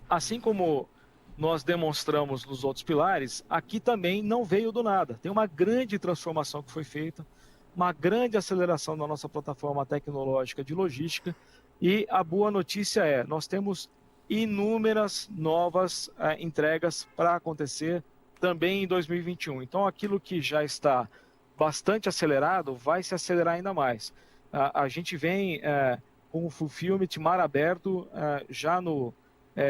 S3: Assim como nós demonstramos nos outros pilares, aqui também não veio do nada. Tem uma grande transformação que foi feita, uma grande aceleração da nossa plataforma tecnológica de logística, e a boa notícia é, nós temos inúmeras novas entregas para acontecer também em 2021. Então, aquilo que já está bastante acelerado vai se acelerar ainda mais. A gente vem com o Fulfillment mar aberto já no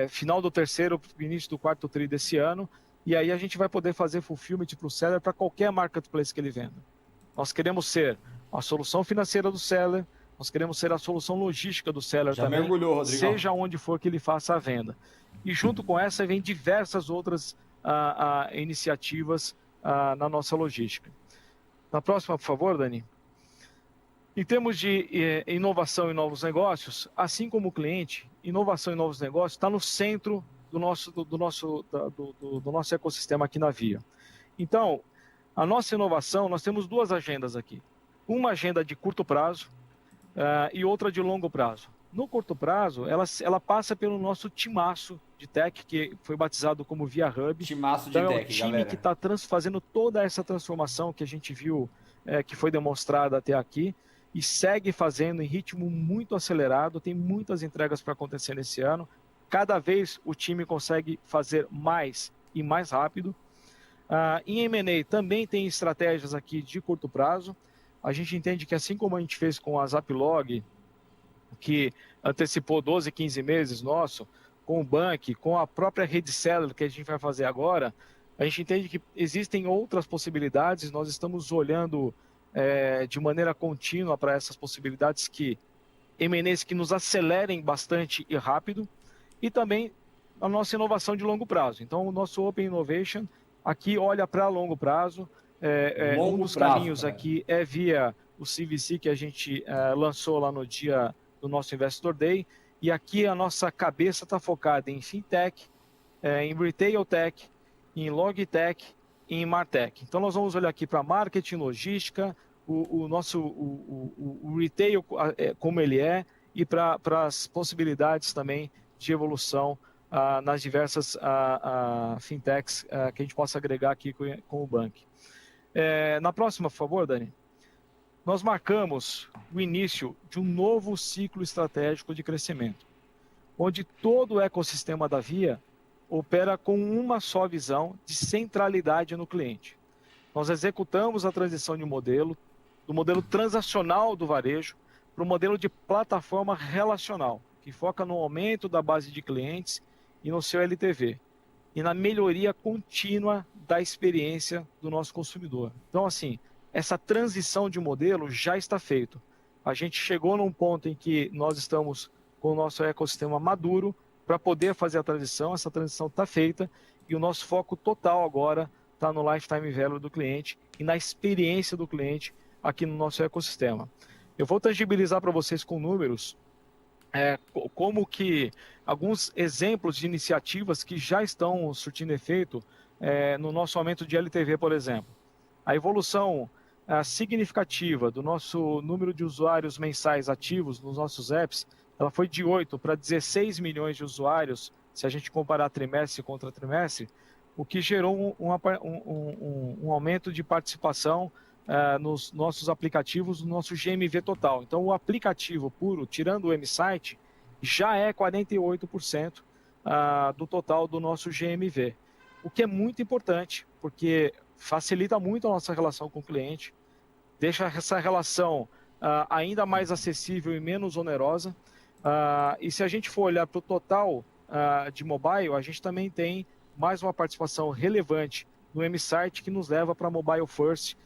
S3: final do terceiro, início do quarto tri desse ano, e aí a gente vai poder fazer Fulfillment para o seller para qualquer marketplace que ele venda. Nós queremos ser a solução financeira do seller, nós queremos ser a solução logística do seller
S1: Já
S3: também,
S1: mergulhou, Rodrigão.
S3: seja onde for que ele faça a venda. E junto com essa vem diversas outras iniciativas na nossa logística. Na próxima, por favor, Dani. Em termos de inovação e novos negócios, assim como o cliente, inovação e novos negócios está no centro do nosso ecossistema aqui na Via. Então, a nossa inovação, nós temos duas agendas aqui. Uma agenda de curto prazo e outra de longo prazo. No curto prazo, ela passa pelo nosso timaço de tech, que foi batizado como Via Hub.
S1: Timaço de
S3: então,
S1: tech,
S3: é o time
S1: galera.
S3: que está fazendo toda essa transformação que a gente viu, que foi demonstrada até aqui, e segue fazendo em ritmo muito acelerado. Tem muitas entregas para acontecer nesse ano. Cada vez o time consegue fazer mais e mais rápido. Em M&A também tem estratégias aqui de curto prazo. A gente entende que assim como a gente fez com a Zaplog, que antecipou 12, 15 meses nosso, com o Bank, com a própria rede seller que a gente vai fazer agora, a gente entende que existem outras possibilidades. Nós estamos olhando de maneira contínua para essas possibilidades M&As que nos acelerem bastante e rápido, e também a nossa inovação de longo prazo. Então, o nosso Open Innovation aqui olha para longo prazo. Um dos caminhos aqui é via o CVC que a gente lançou lá no dia do nosso Investor Day, e aqui a nossa cabeça está focada em Fintech, em Retail Tech, em Logtech e em Martech. Então, nós vamos olhar aqui para marketing, logística, o retail como ele é, e para as possibilidades também de evolução nas diversas fintechs que a gente possa agregar aqui com o Bank. Na próxima, por favor, Dani. Nós marcamos o início de um novo ciclo estratégico de crescimento, onde todo o ecossistema da Via opera com uma só visão de centralidade no cliente. Nós executamos a transição de um modelo, do modelo transacional do varejo, para o modelo de plataforma relacional, que foca no aumento da base de clientes e no seu LTV, e na melhoria contínua da experiência do nosso consumidor. Então, assim, essa transição de modelo já está feita. A gente chegou num ponto em que nós estamos com o nosso ecossistema maduro para poder fazer a transição. Essa transição está feita e o nosso foco total agora está no lifetime value do cliente e na experiência do cliente aqui no nosso ecossistema. Eu vou tangibilizar para vocês com números como que alguns exemplos de iniciativas que já estão surtindo efeito no nosso aumento de LTV, por exemplo. A evolução significativa do nosso número de usuários mensais ativos nos nossos apps, ela foi de 8 para 16 milhões de usuários, se a gente comparar trimestre contra trimestre, o que gerou um aumento de participação nos nossos aplicativos, no nosso GMV total. Então, o aplicativo puro, tirando o M-Site, já é 48% do total do nosso GMV. O que é muito importante, porque facilita muito a nossa relação com o cliente, deixa essa relação ainda mais acessível e menos onerosa. E se a gente for olhar para o total de mobile, a gente também tem mais uma participação relevante no M-Site que nos leva para Mobile First,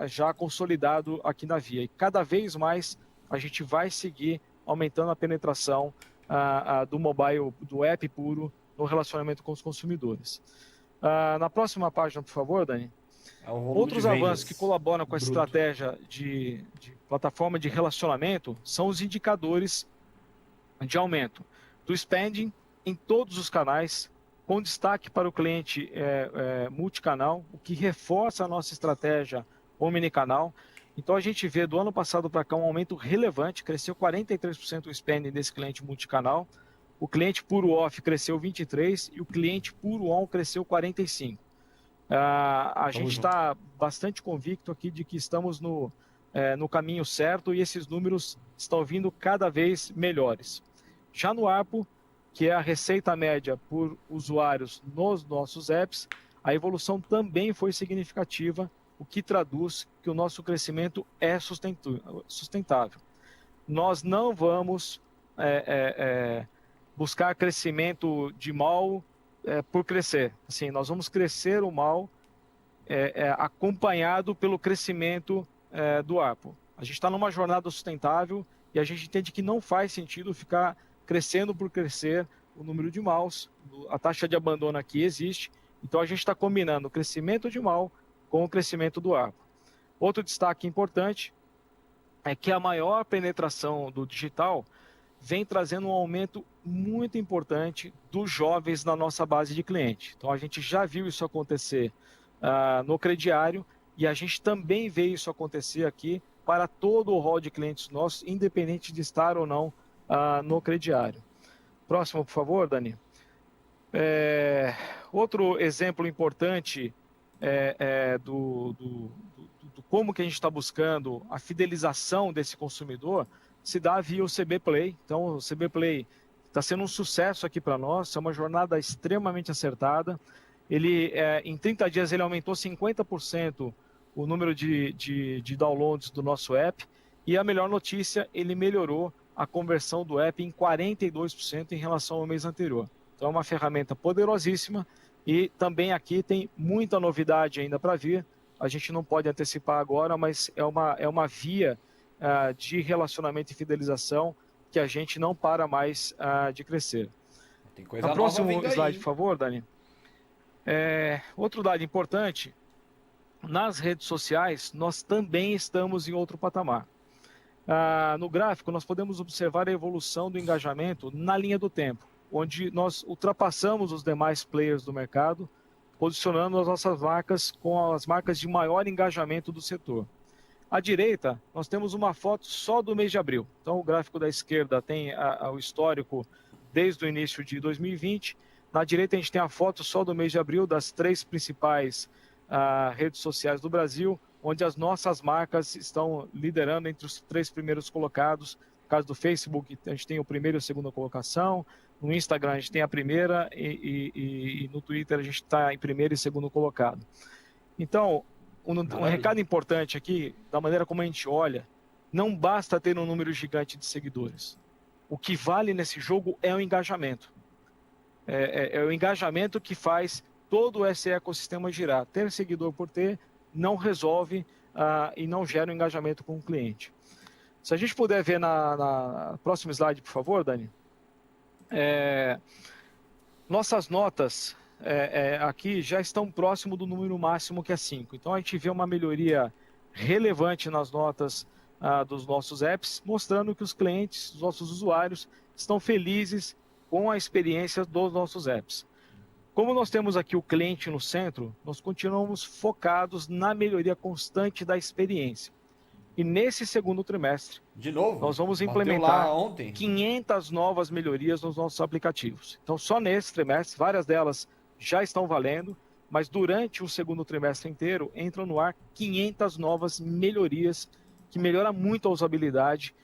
S3: já consolidado aqui na Via. E cada vez mais a gente vai seguir aumentando a penetração do mobile, do app puro, no relacionamento com os consumidores. Na próxima página, por favor, Dani. Outros avanços que colaboram com a estratégia de plataforma de relacionamento são os indicadores de aumento do spending em todos os canais, com destaque para o cliente multicanal, o que reforça a nossa estratégia omnicanal. Então a gente vê do ano passado para cá um aumento relevante, cresceu 43% o spending desse cliente multicanal, o cliente puro off cresceu 23% e o cliente puro on cresceu 45%. A gente está bastante convicto aqui de que estamos no caminho certo e esses números estão vindo cada vez melhores. Já no ARPU, que é a receita média por usuários nos nossos apps, a evolução também foi significativa, o que traduz que o nosso crescimento é sustentável. Nós não vamos buscar crescimento de mal por crescer. Assim, nós vamos crescer o mal acompanhado pelo crescimento do ARPU. A gente está numa jornada sustentável e a gente entende que não faz sentido ficar crescendo por crescer o número de maus. A taxa de abandono aqui existe, então a gente está combinando o crescimento de mal com o crescimento do ARPU. Outro destaque importante é que a maior penetração do digital vem trazendo um aumento muito importante dos jovens na nossa base de cliente. Então a gente já viu isso acontecer no crediário e a gente também vê isso acontecer aqui para todo o rol de clientes nossos, independente de estar ou não no crediário. Próximo, por favor, Dani. Outro exemplo importante do como que a gente está buscando a fidelização desse consumidor se dá via o CB Play. Então, o CB Play está sendo um sucesso aqui para nós, é uma jornada extremamente acertada. Ele, em 30 dias, ele aumentou 50% o número de downloads do nosso app e a melhor notícia, ele melhorou a conversão do app em 42% em relação ao mês anterior. Então, é uma ferramenta poderosíssima e também aqui tem muita novidade ainda para vir. A gente não pode antecipar agora, mas é uma via de relacionamento e fidelização que a gente não para mais de crescer.
S1: Tem coisa
S3: No próximo
S1: nova
S3: slide,
S1: aí.
S3: por favor, Dani. Outro dado importante, nas redes sociais, nós também estamos em outro patamar. No gráfico, nós podemos observar a evolução do engajamento na linha do tempo, onde nós ultrapassamos os demais players do mercado, posicionando as nossas marcas com as marcas de maior engajamento do setor. À direita, nós temos uma foto só do mês de abril. Então, o gráfico da esquerda tem o histórico desde o início de 2020. Na direita, a gente tem a foto só do mês de abril das 3 principais redes sociais do Brasil, onde as nossas marcas estão liderando entre os 3 primeiros colocados. No caso do Facebook, a gente tem o primeiro e a segunda colocação. No Instagram, a gente tem a primeira e no Twitter, a gente está em primeiro e segundo colocado. Então, um recado importante aqui, da maneira como a gente olha, não basta ter um número gigante de seguidores. O que vale nesse jogo é o engajamento. É o engajamento que faz todo esse ecossistema girar. Ter seguidor por ter não resolve e não gera um engajamento com o cliente. Se a gente puder ver na próximo slide, por favor, Dani. Nossas notas aqui já estão próximo do número máximo, que é 5. Então a gente vê uma melhoria relevante nas notas dos nossos apps, mostrando que os clientes, os nossos usuários, estão felizes com a experiência dos nossos apps. Como nós temos aqui o cliente no centro, nós continuamos focados na melhoria constante da experiência. E nesse segundo trimestre,
S1: de novo,
S3: nós vamos implementar 500 novas melhorias nos nossos aplicativos. Então, só nesse trimestre, várias delas já estão valendo, mas durante o segundo trimestre inteiro, entram no ar 500 novas melhorias que melhoram muito a usabilidade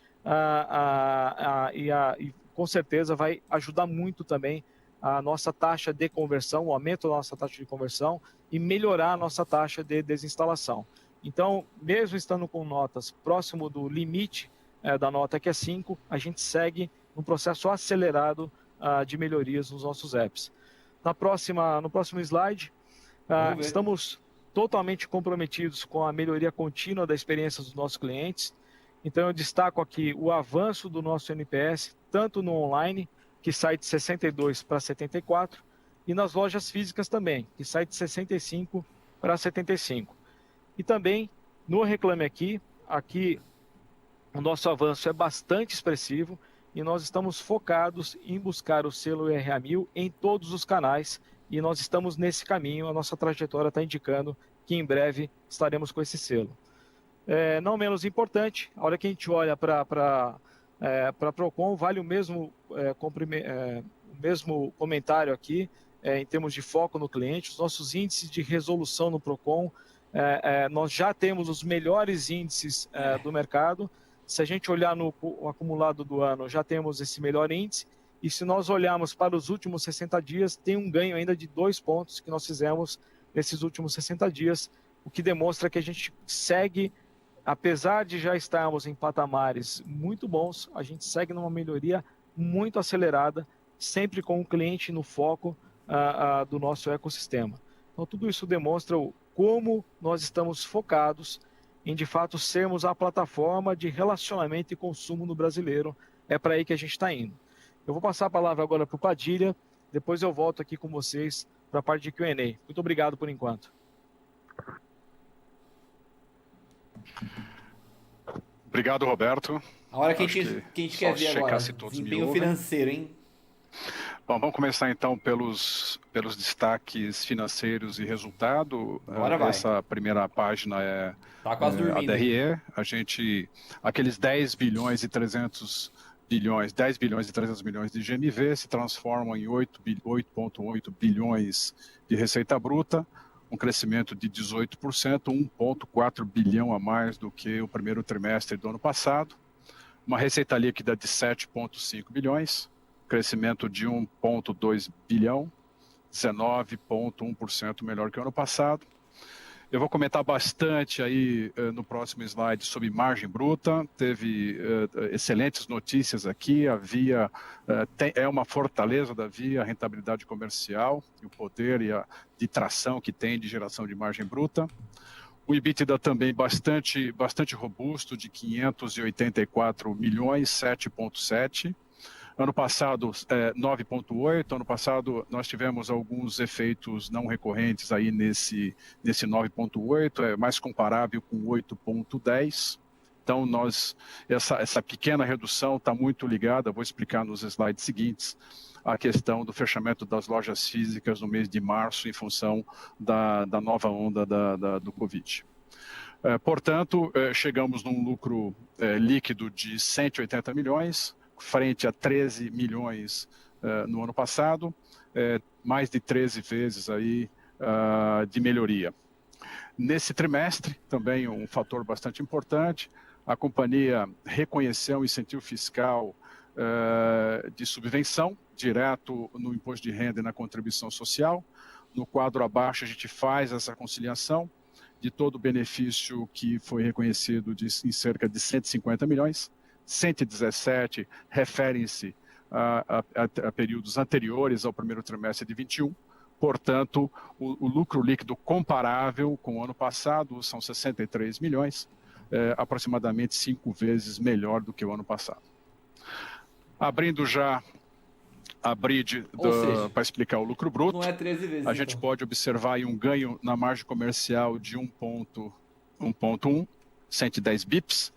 S3: e com certeza vai ajudar muito também a nossa taxa de conversão, o aumento da nossa taxa de conversão e melhorar a nossa taxa de desinstalação. Então, mesmo estando com notas próximo do limite da nota que é 5, a gente segue um processo acelerado de melhorias nos nossos apps. No próximo slide, estamos totalmente comprometidos com a melhoria contínua da experiência dos nossos clientes. Então, eu destaco aqui o avanço do nosso NPS, tanto no online, que sai de 62 para 74, e nas lojas físicas também, que sai de 65 para 75. E também, no Reclame Aqui o nosso avanço é bastante expressivo e nós estamos focados em buscar o selo IRA1000 em todos os canais e nós estamos nesse caminho, a nossa trajetória está indicando que em breve estaremos com esse selo. Não menos importante, a hora que a gente olha para a Procon, vale o mesmo comentário aqui, em termos de foco no cliente, os nossos índices de resolução no Procon, nós já temos os melhores índices do mercado. Se a gente olhar no acumulado do ano, já temos esse melhor índice, e se nós olharmos para os últimos 60 dias, tem um ganho ainda de 2 pontos que nós fizemos nesses últimos 60 dias, o que demonstra que a gente segue, apesar de já estarmos em patamares muito bons, a gente segue numa melhoria muito acelerada, sempre com o cliente no foco do nosso ecossistema. Então, tudo isso demonstra como nós estamos focados em, de fato, sermos a plataforma de relacionamento e consumo no brasileiro. É para aí que a gente está indo. Eu vou passar a palavra agora para o Padilha, depois eu volto aqui com vocês para a parte de Q&A. Muito obrigado por enquanto.
S6: Obrigado, Roberto.
S1: A hora que a gente quer ver agora,
S6: desempenho
S1: financeiro, hein?
S6: Bom, vamos começar então pelos destaques financeiros e resultado. Essa primeira página é
S1: tá quase dormindo,
S6: a DRE. Aqueles 10 bilhões e 300 milhões de GMV se transformam em 8,8 bilhões de receita bruta, um crescimento de 18%, 1,4 bilhão a mais do que o primeiro trimestre do ano passado, uma receita líquida de 7,5 bilhões, crescimento de 1,2 bilhão, 19,1% melhor que o ano passado. Eu vou comentar bastante aí no próximo slide sobre margem bruta. Teve excelentes notícias aqui. A Via é uma fortaleza da Via, a rentabilidade comercial, e o poder de tração que tem de geração de margem bruta. O EBITDA também bastante robusto, de 584 milhões, 7,7%. Ano passado, 9,8%. Ano passado, nós tivemos alguns efeitos não recorrentes aí nesse 9,8%. É mais comparável com 8,10%. Então, essa pequena redução está muito ligada, vou explicar nos slides seguintes, à questão do fechamento das lojas físicas no mês de março, em função da nova onda do Covid. Portanto, chegamos num lucro líquido de 180 milhões, frente a 13 milhões no ano passado, mais de 13 vezes aí, de melhoria. Nesse trimestre, também um fator bastante importante, a companhia reconheceu um incentivo fiscal de subvenção, direto no imposto de renda e na contribuição social. No quadro abaixo, a gente faz essa conciliação de todo o benefício que foi reconhecido em cerca de 150 milhões. 117 referem-se a períodos anteriores ao primeiro trimestre de 21. Portanto, o lucro líquido comparável com o ano passado são 63 milhões, aproximadamente 5 vezes melhor do que o ano passado. Abrindo já a bridge para explicar o lucro bruto,
S1: não é 13 vezes,
S6: a gente pode observar aí um ganho na margem comercial de 1,1, 110 bips,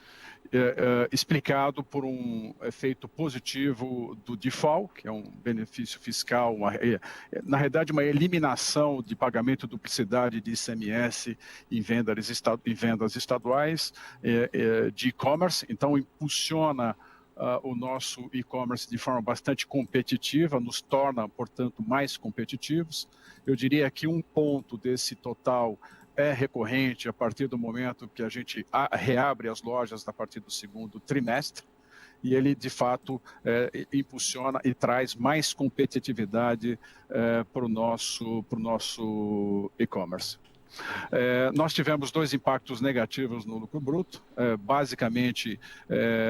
S6: explicado por um efeito positivo do default, que é um benefício fiscal, na realidade uma eliminação de pagamento de duplicidade de ICMS em vendas estaduais de e-commerce, então impulsiona o nosso e-commerce de forma bastante competitiva, nos torna, portanto, mais competitivos. Eu diria que um ponto desse total é recorrente a partir do momento que a gente reabre as lojas a partir do segundo trimestre. e ele, de fato, impulsiona e traz mais competitividade para o nosso e-commerce. Nós tivemos 2 impactos negativos no lucro bruto, basicamente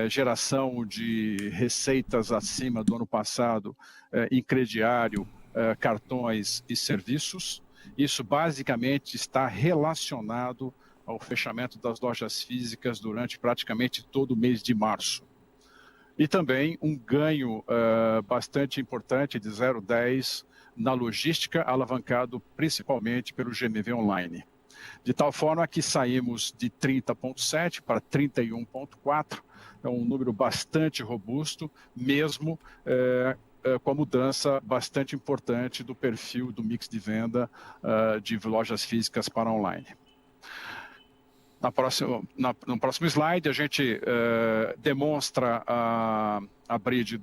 S6: geração de receitas acima do ano passado em crediário, cartões e serviços. Isso basicamente está relacionado ao fechamento das lojas físicas durante praticamente todo o mês de março. E também um ganho bastante importante de 0,10 na logística, alavancado principalmente pelo GMV online. De tal forma que saímos de 30,7 para 31,4, é um número bastante robusto, mesmo com a mudança bastante importante do perfil do mix de venda de lojas físicas para online. No próximo slide, a gente demonstra a bridge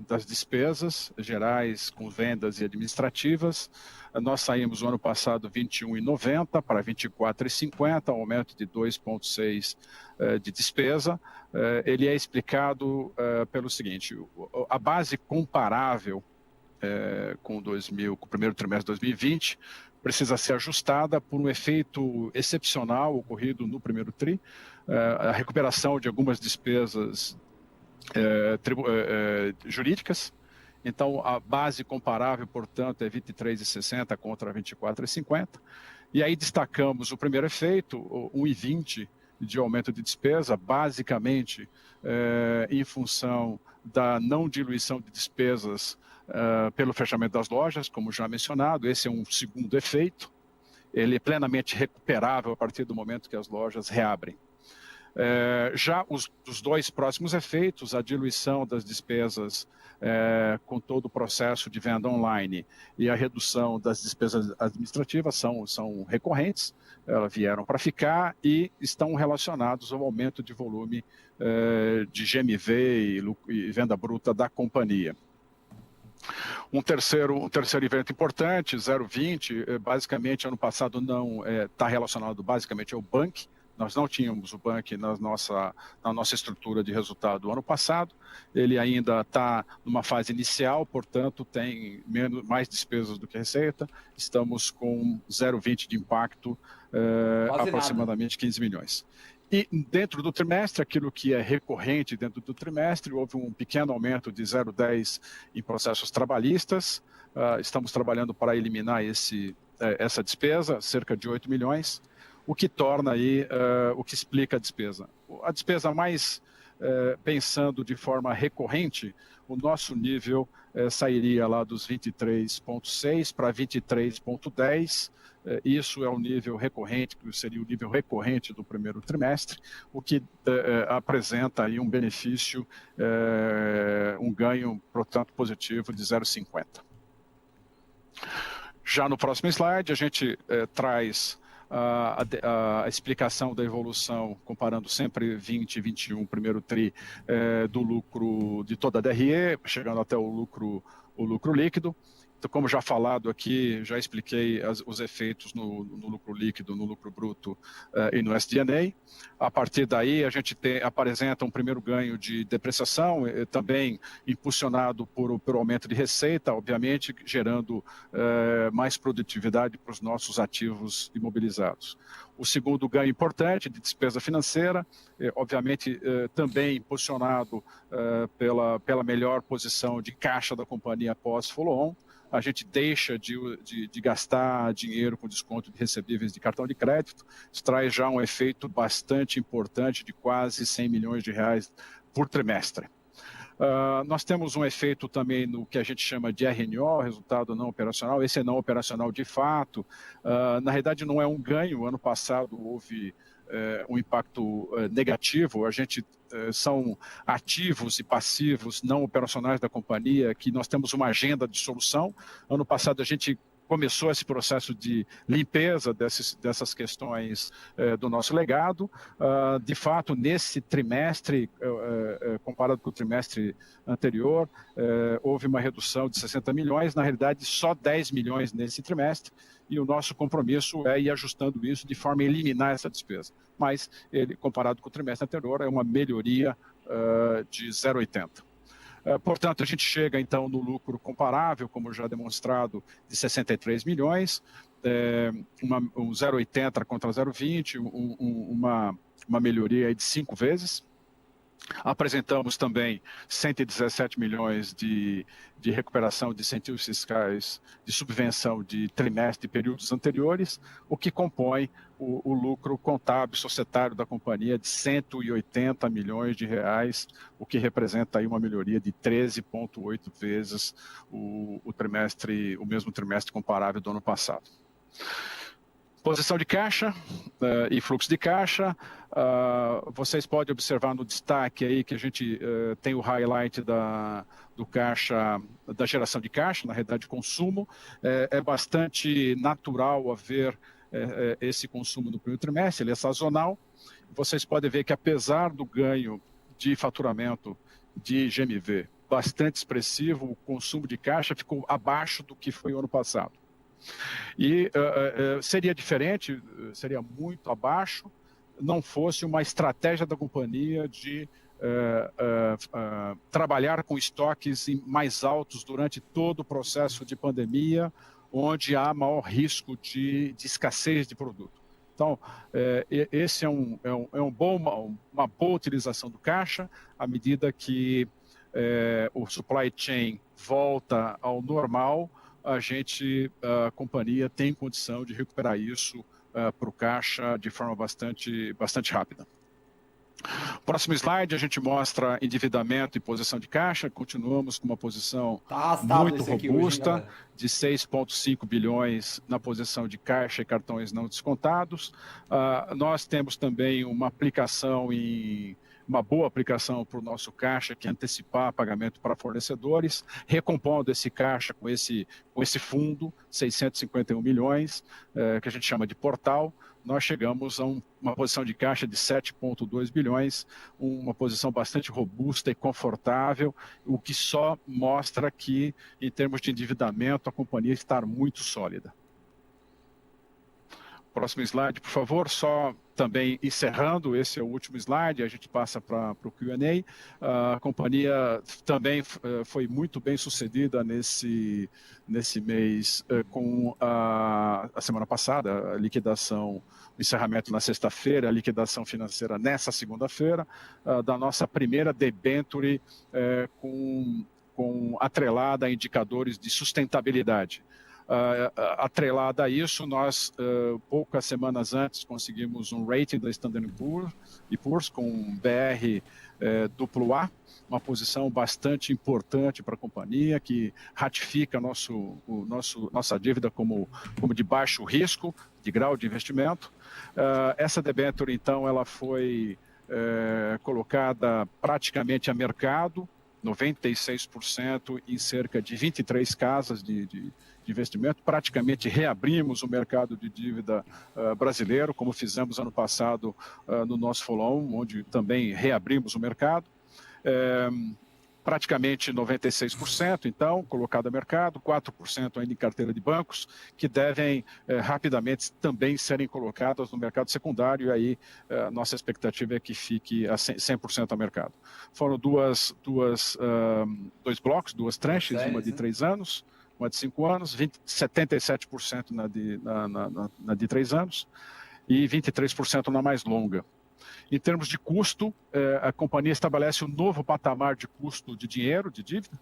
S6: das despesas gerais com vendas e administrativas. Nós saímos no ano passado 21,90 para 24,50, um aumento de 2,6 de despesa. Ele é explicado pelo seguinte: a base comparável com o primeiro trimestre de 2020 precisa ser ajustada por um efeito excepcional ocorrido no primeiro TRI, a recuperação de algumas despesas jurídicas. Então, a base comparável, portanto, é 23,60 contra 24,50. E aí destacamos o primeiro efeito, 1,20 de aumento de despesa, basicamente em função da não diluição de despesas pelo fechamento das lojas, como já mencionado. Esse é um segundo efeito. Ele é plenamente recuperável a partir do momento que as lojas reabrem. Já os 2 próximos efeitos, a diluição das despesas com todo o processo de venda online e a redução das despesas administrativas são recorrentes, elas vieram para ficar e estão relacionados ao aumento de volume de GMV e venda bruta da companhia. Um terceiro evento importante, 0,20, basicamente ano passado não está relacionado basicamente ao Bank. Nós não tínhamos o Bank na nossa estrutura de resultado do ano passado. Ele ainda está numa fase inicial, portanto tem mais despesas do que receita. Estamos com 0,20 de impacto, aproximadamente 15 milhões. E dentro do trimestre, aquilo que é recorrente dentro do trimestre, houve um pequeno aumento de 0,10 em processos trabalhistas. Estamos trabalhando para eliminar essa despesa, cerca de 8 milhões, o que torna aí, o que explica a despesa. A despesa mais, pensando de forma recorrente, o nosso nível sairia lá dos 23,6 para 23,10. Isso é o nível recorrente, que seria o nível recorrente do primeiro trimestre, o que apresenta aí um benefício, um ganho, portanto, positivo de 0,50. Já no próximo slide, a gente traz a explicação da evolução, comparando sempre 20 e 21, primeiro TRI, do lucro de toda a DRE, chegando até o lucro líquido. Então, como já falado aqui, já expliquei os efeitos no lucro líquido, no lucro bruto e no SG&A. A partir daí, a gente apresenta um primeiro ganho de depreciação, também impulsionado por aumento de receita, obviamente, gerando mais produtividade para os nossos ativos imobilizados. O segundo ganho importante de despesa financeira, obviamente também impulsionado pela melhor posição de caixa da companhia após follow-on. A gente deixa de gastar dinheiro com desconto de recebíveis de cartão de crédito. Isso traz já um efeito bastante importante de quase 100 milhões de reais por trimestre. Nós temos um efeito também no que a gente chama de RNO, resultado não operacional. Esse é não operacional de fato. Na realidade, não é um ganho. Ano passado houve um impacto negativo. A gente são ativos e passivos não operacionais da companhia, que nós temos uma agenda de solução. Ano passado a gente começou esse processo de limpeza dessas questões do nosso legado. De fato, nesse trimestre, comparado com o trimestre anterior, houve uma redução de 60 milhões, na realidade só 10 milhões nesse trimestre, e o nosso compromisso é ir ajustando isso de forma a eliminar essa despesa. Mas, comparado com o trimestre anterior, é uma melhoria de 0,80. Portanto, a gente chega, então, no lucro comparável, como já demonstrado, de 63 milhões, um 0,80 contra 0,20, uma melhoria de 5 vezes. Apresentamos também 117 milhões de recuperação de incentivos fiscais de subvenção de trimestre e períodos anteriores, o que compõe o lucro contábil societário da companhia de 180 milhões de reais, o que representa aí uma melhoria de 13,8 vezes o mesmo trimestre comparável do ano passado. Posição de caixa e fluxo de caixa, vocês podem observar no destaque aí que a gente tem o highlight do caixa, da geração de caixa, na realidade de consumo. É bastante natural haver esse consumo no primeiro trimestre, ele é sazonal. Vocês podem ver que apesar do ganho de faturamento de GMV bastante expressivo, o consumo de caixa ficou abaixo do que foi o ano passado. E seria diferente, seria muito abaixo, não fosse uma estratégia da companhia de trabalhar com estoques mais altos durante todo o processo de pandemia, onde há maior risco de escassez de produto. Então, esse é uma boa utilização do caixa, à medida que o supply chain volta ao normal, a companhia tem condição de recuperar isso para o caixa de forma bastante rápida. Próximo slide, a gente mostra endividamento e posição de caixa. Continuamos com uma posição muito robusta, hoje, de 6,5 bilhões na posição de caixa e cartões não descontados. Nós temos também uma boa aplicação para o nosso caixa, que é antecipar pagamento para fornecedores, recompondo esse caixa com esse fundo, 651 milhões, que a gente chama de portal. Nós chegamos a uma posição de caixa de 7,2 bilhões, uma posição bastante robusta e confortável, o que só mostra que, em termos de endividamento, a companhia está muito sólida. Próximo slide, por favor. Só também encerrando, esse é o último slide, a gente passa para o Q&A. A companhia também foi muito bem sucedida nesse mês com a semana passada, a liquidação, o encerramento na sexta-feira, a liquidação financeira nessa segunda-feira, da nossa primeira debenture com atrelada a indicadores de sustentabilidade. Atrelada a isso, nós, poucas semanas antes, conseguimos um rating da Standard & Poor's com BR AA, uma posição bastante importante para a companhia, que ratifica nossa dívida como de baixo risco, de grau de investimento. Essa debenture, então, ela foi colocada praticamente a mercado, 96% em cerca de 23 casas de investimento. Praticamente reabrimos o mercado de dívida brasileiro, como fizemos ano passado no nosso follow-on, onde também reabrimos o mercado. Praticamente 96%, então, colocado a mercado, 4% ainda em carteira de bancos, que devem rapidamente também serem colocadas no mercado secundário, e aí nossa expectativa é que fique a 100% a mercado. Foram dois blocos, duas tranches, uma de 3 anos, uma de 5 anos, 77% na de 3 anos e 23% na mais longa. Em termos de custo, a companhia estabelece um novo patamar de custo de dinheiro, de dívida.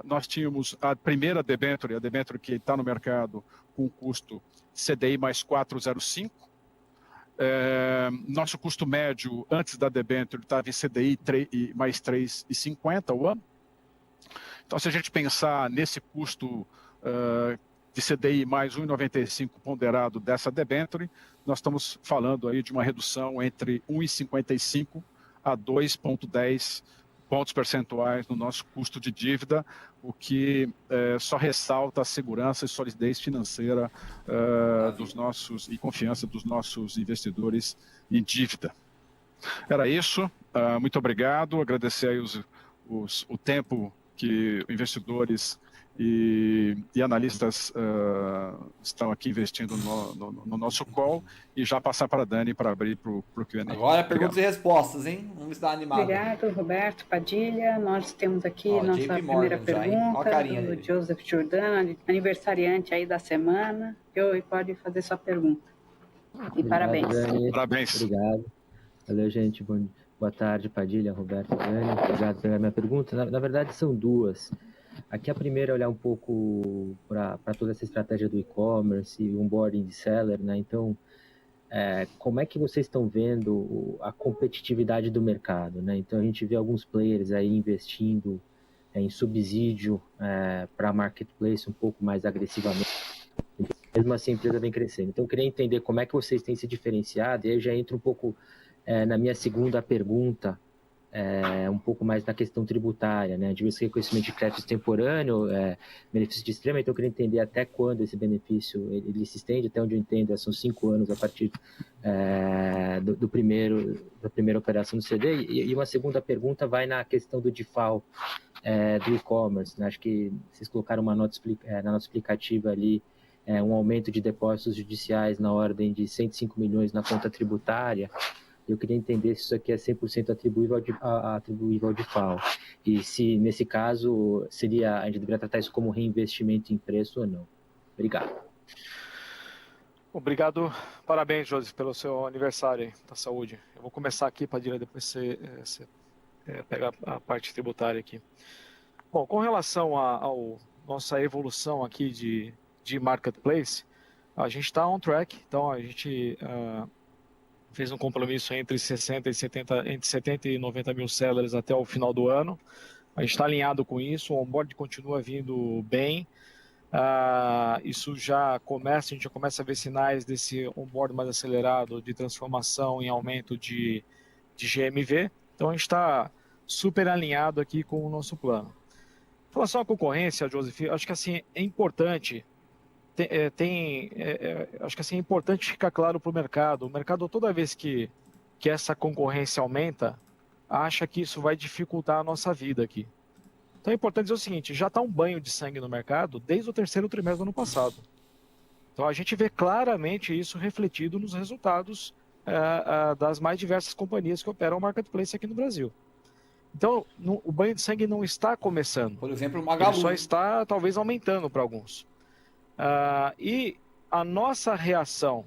S6: Nós tínhamos a primeira debenture, a debenture que está no mercado com custo CDI mais 4,05. Nosso custo médio antes da debenture estava em CDI mais 3,50 ao ano. Então, se a gente pensar nesse custo de CDI mais 1,95 ponderado dessa debenture, nós estamos falando aí de uma redução entre 1,55 a 2,10 pontos percentuais no nosso custo de dívida, o que só ressalta a segurança e solidez financeira dos nossos e confiança dos nossos investidores em dívida. Era isso. Muito obrigado. Agradecer aí o tempo que investidores e analistas estão aqui investindo no nosso call, e já passar para a Dani para abrir para o Q&A.
S1: Agora perguntas e respostas, hein? Vamos estar animados.
S2: Obrigado, Roberto Padilha. Nós temos aqui nossa
S1: JP
S2: primeira
S1: Morgan já, hein? Ó a
S2: pergunta
S1: carinha
S2: do
S1: dele.
S2: Joseph Giordano, aniversariante aí da semana. E pode fazer sua pergunta. E
S7: Obrigado,
S2: parabéns.
S7: Dani.
S6: Parabéns.
S7: Obrigado. Valeu, gente. Boa tarde, Padilha, Roberto, Dani. Obrigado pela minha pergunta. Na verdade, são duas. Aqui a primeira é olhar um pouco para toda essa estratégia do e-commerce e onboarding de seller, né? Então, como é que vocês estão vendo a competitividade do mercado, né? Então, a gente vê alguns players aí investindo em subsídio para marketplace um pouco mais agressivamente. Mesmo assim, a empresa vem crescendo. Então, eu queria entender como é que vocês têm se diferenciado, e aí eu já entro um pouco na minha segunda pergunta, um pouco mais na questão tributária, né? De reconhecimento de crédito extemporâneo, benefício de extrema, então eu queria entender até quando esse benefício ele se estende, até onde eu entendo, são 5 anos a partir da primeira operação do CD, e uma segunda pergunta vai na questão do default do e-commerce, né? Acho que vocês colocaram uma nota na nota explicativa ali, um aumento de depósitos judiciais na ordem de 105 milhões na conta tributária. Eu queria entender se isso aqui é 100% atribuível ao default. E se, nesse caso, a gente deveria tratar isso como reinvestimento em preço ou não. Obrigado.
S3: Obrigado. Parabéns, José, pelo seu aniversário aí, da saúde. Eu vou começar aqui, Padilha, depois você pega a parte tributária aqui. Bom, com relação à nossa evolução aqui de marketplace, a gente está on track, então a gente fez um compromisso entre 60 e 90 mil sellers até o final do ano. A gente está alinhado com isso, o onboard continua vindo bem. Isso já começa, a gente já começa a ver sinais desse onboard mais acelerado de transformação em aumento de GMV. Então a gente está super alinhado aqui com o nosso plano. Em relação à concorrência, Joseph, acho que assim é importante. Acho que assim, é importante ficar claro para o mercado. O mercado, toda vez que essa concorrência aumenta, acha que isso vai dificultar a nossa vida aqui. Então é importante dizer o seguinte, já está um banho de sangue no mercado desde o terceiro trimestre do ano passado. Então a gente vê claramente isso refletido nos resultados das mais diversas companhias que operam o marketplace aqui no Brasil. Então o banho de sangue não está começando.
S1: Por exemplo, o Magalu.
S3: Ele só está talvez aumentando para alguns. E a nossa reação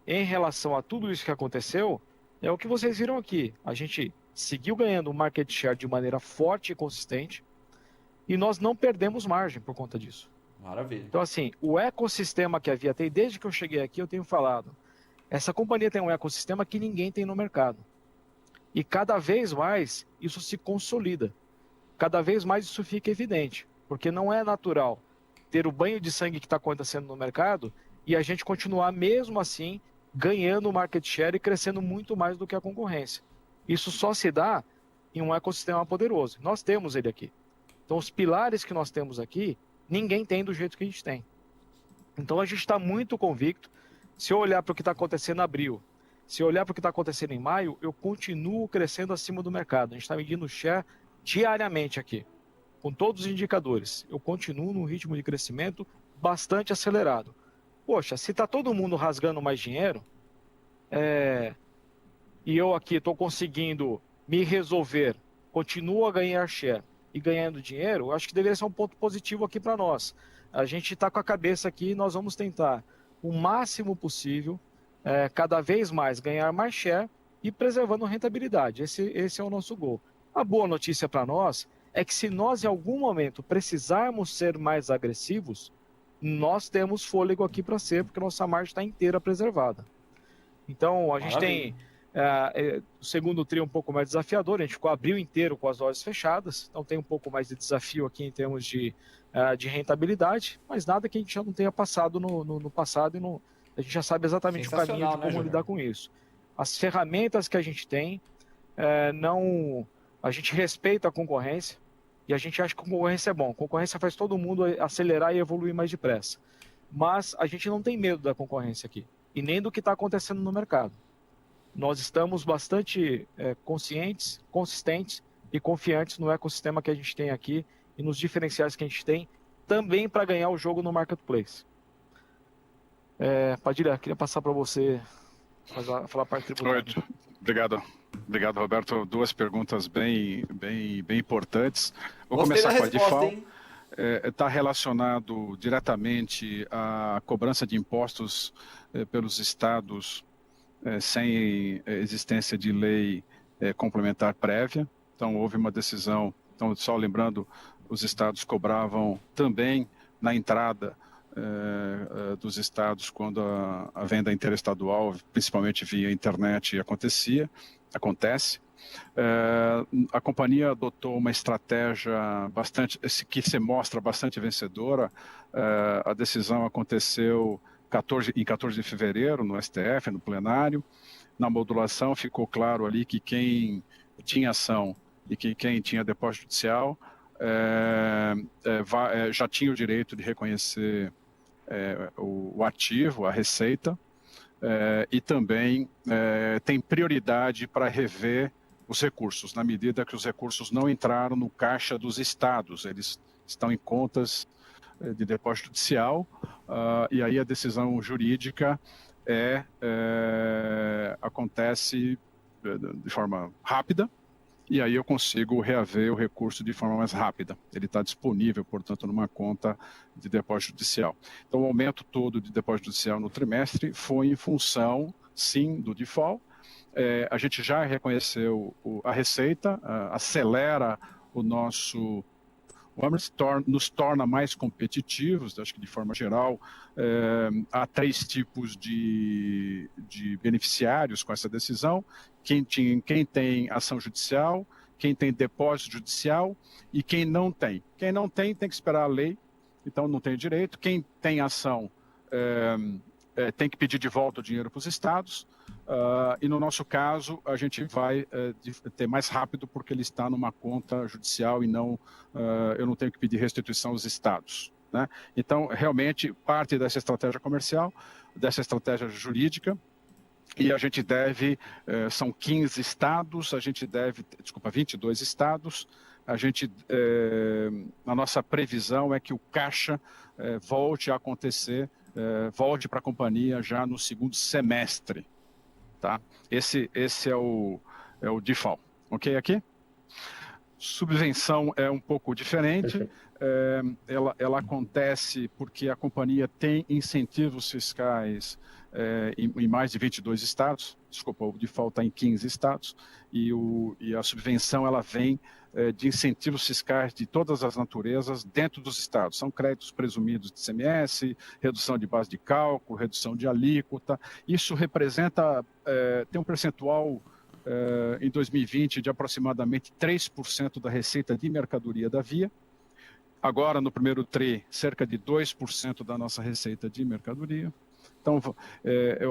S3: em relação a tudo isso que aconteceu é o que vocês viram aqui. A gente seguiu ganhando um market share de maneira forte e consistente e nós não perdemos margem por conta disso.
S1: Maravilha.
S3: Então, assim, o ecossistema que a Via tem, desde que eu cheguei aqui, eu tenho falado, essa companhia tem um ecossistema que ninguém tem no mercado. E cada vez mais isso se consolida. Cada vez mais isso fica evidente, porque não é natural ter o banho de sangue que está acontecendo no mercado e a gente continuar mesmo assim ganhando market share e crescendo muito mais do que a concorrência. Isso só se dá em um ecossistema poderoso. Nós temos ele aqui. Então os pilares que nós temos aqui, ninguém tem do jeito que a gente tem. Então a gente está muito convicto. Se eu olhar para o que está acontecendo em abril, se eu olhar para o que está acontecendo em maio, eu continuo crescendo acima do mercado. A gente está medindo share diariamente aqui, com todos os indicadores. Eu continuo num ritmo de crescimento bastante acelerado. Poxa, se está todo mundo rasgando mais dinheiro, e eu aqui estou conseguindo me resolver, continuo a ganhar share e ganhando dinheiro, acho que deveria ser um ponto positivo aqui para nós. A gente está com a cabeça aqui, nós vamos tentar o máximo possível, cada vez mais ganhar mais share e preservando rentabilidade. Esse é o nosso goal. A boa notícia para nós é que se nós em algum momento precisarmos ser mais agressivos, nós temos fôlego aqui para ser, porque nossa margem está inteira preservada. Então, a gente tem o segundo trio um pouco mais desafiador, a gente ficou abril inteiro com as lojas fechadas, então tem um pouco mais de desafio aqui em termos de rentabilidade, mas nada que a gente já não tenha passado no passado e a gente já sabe exatamente o caminho de como lidar com isso. As ferramentas que a gente tem A gente respeita a concorrência e a gente acha que a concorrência é bom. A concorrência faz todo mundo acelerar e evoluir mais depressa. Mas a gente não tem medo da concorrência aqui e nem do que está acontecendo no mercado. Nós estamos bastante conscientes, consistentes e confiantes no ecossistema que a gente tem aqui e nos diferenciais que a gente tem também para ganhar o jogo no marketplace. Padilha, queria passar para você falar a parte tributária.
S6: Obrigado, Roberto. Duas perguntas bem importantes. Vou
S1: Gostei
S6: começar
S1: da
S6: com a
S1: resposta,
S6: DIFAL.
S1: hein?
S6: Está relacionado diretamente à cobrança de impostos pelos estados sem existência de lei complementar prévia. Então, houve uma decisão. Então, só lembrando, os estados cobravam também na entrada dos estados quando a venda interestadual, principalmente via internet, acontece. A companhia adotou uma estratégia que se mostra bastante vencedora. A decisão aconteceu em 14 de fevereiro no STF, no plenário. Na modulação ficou claro ali que quem tinha ação e que quem tinha depósito judicial já tinha o direito de reconhecer o ativo, a receita, e também tem prioridade para rever os recursos, na medida que os recursos não entraram no caixa dos estados, eles estão em contas de depósito judicial, e aí a decisão jurídica acontece de forma rápida, e aí eu consigo reaver o recurso de forma mais rápida. Ele está disponível, portanto, numa conta de depósito judicial. Então, o aumento todo de depósito judicial no trimestre foi em função, sim, do default. A gente já reconheceu a receita, acelera o nosso... nos torna mais competitivos. Acho que, de forma geral, há 3 tipos de beneficiários com essa decisão. Quem tem ação judicial, quem tem depósito judicial e quem não tem. Quem não tem que esperar a lei, então não tem direito. Quem tem ação tem que pedir de volta o dinheiro para os estados. E no nosso caso, a gente vai ter mais rápido porque ele está numa conta judicial e não, eu não tenho que pedir restituição aos estados, né? Então, realmente, parte dessa estratégia comercial, dessa estratégia jurídica, e a gente deve, são 15 estados, 22 estados, a nossa previsão é que o caixa volte a acontecer, volte para a companhia já no segundo semestre. Tá? Esse é o default. Ok aqui? Subvenção é um pouco diferente. Ela acontece porque a companhia tem incentivos fiscais em mais de 22 estados. Desculpa, o default está em 15 estados. E a subvenção ela vem de incentivos fiscais de todas as naturezas dentro dos estados. São créditos presumidos de ICMS, redução de base de cálculo, redução de alíquota. Isso representa, tem um percentual em 2020 de aproximadamente 3% da receita de mercadoria da Via. Agora, no primeiro TRI, cerca de 2% da nossa receita de mercadoria. Então,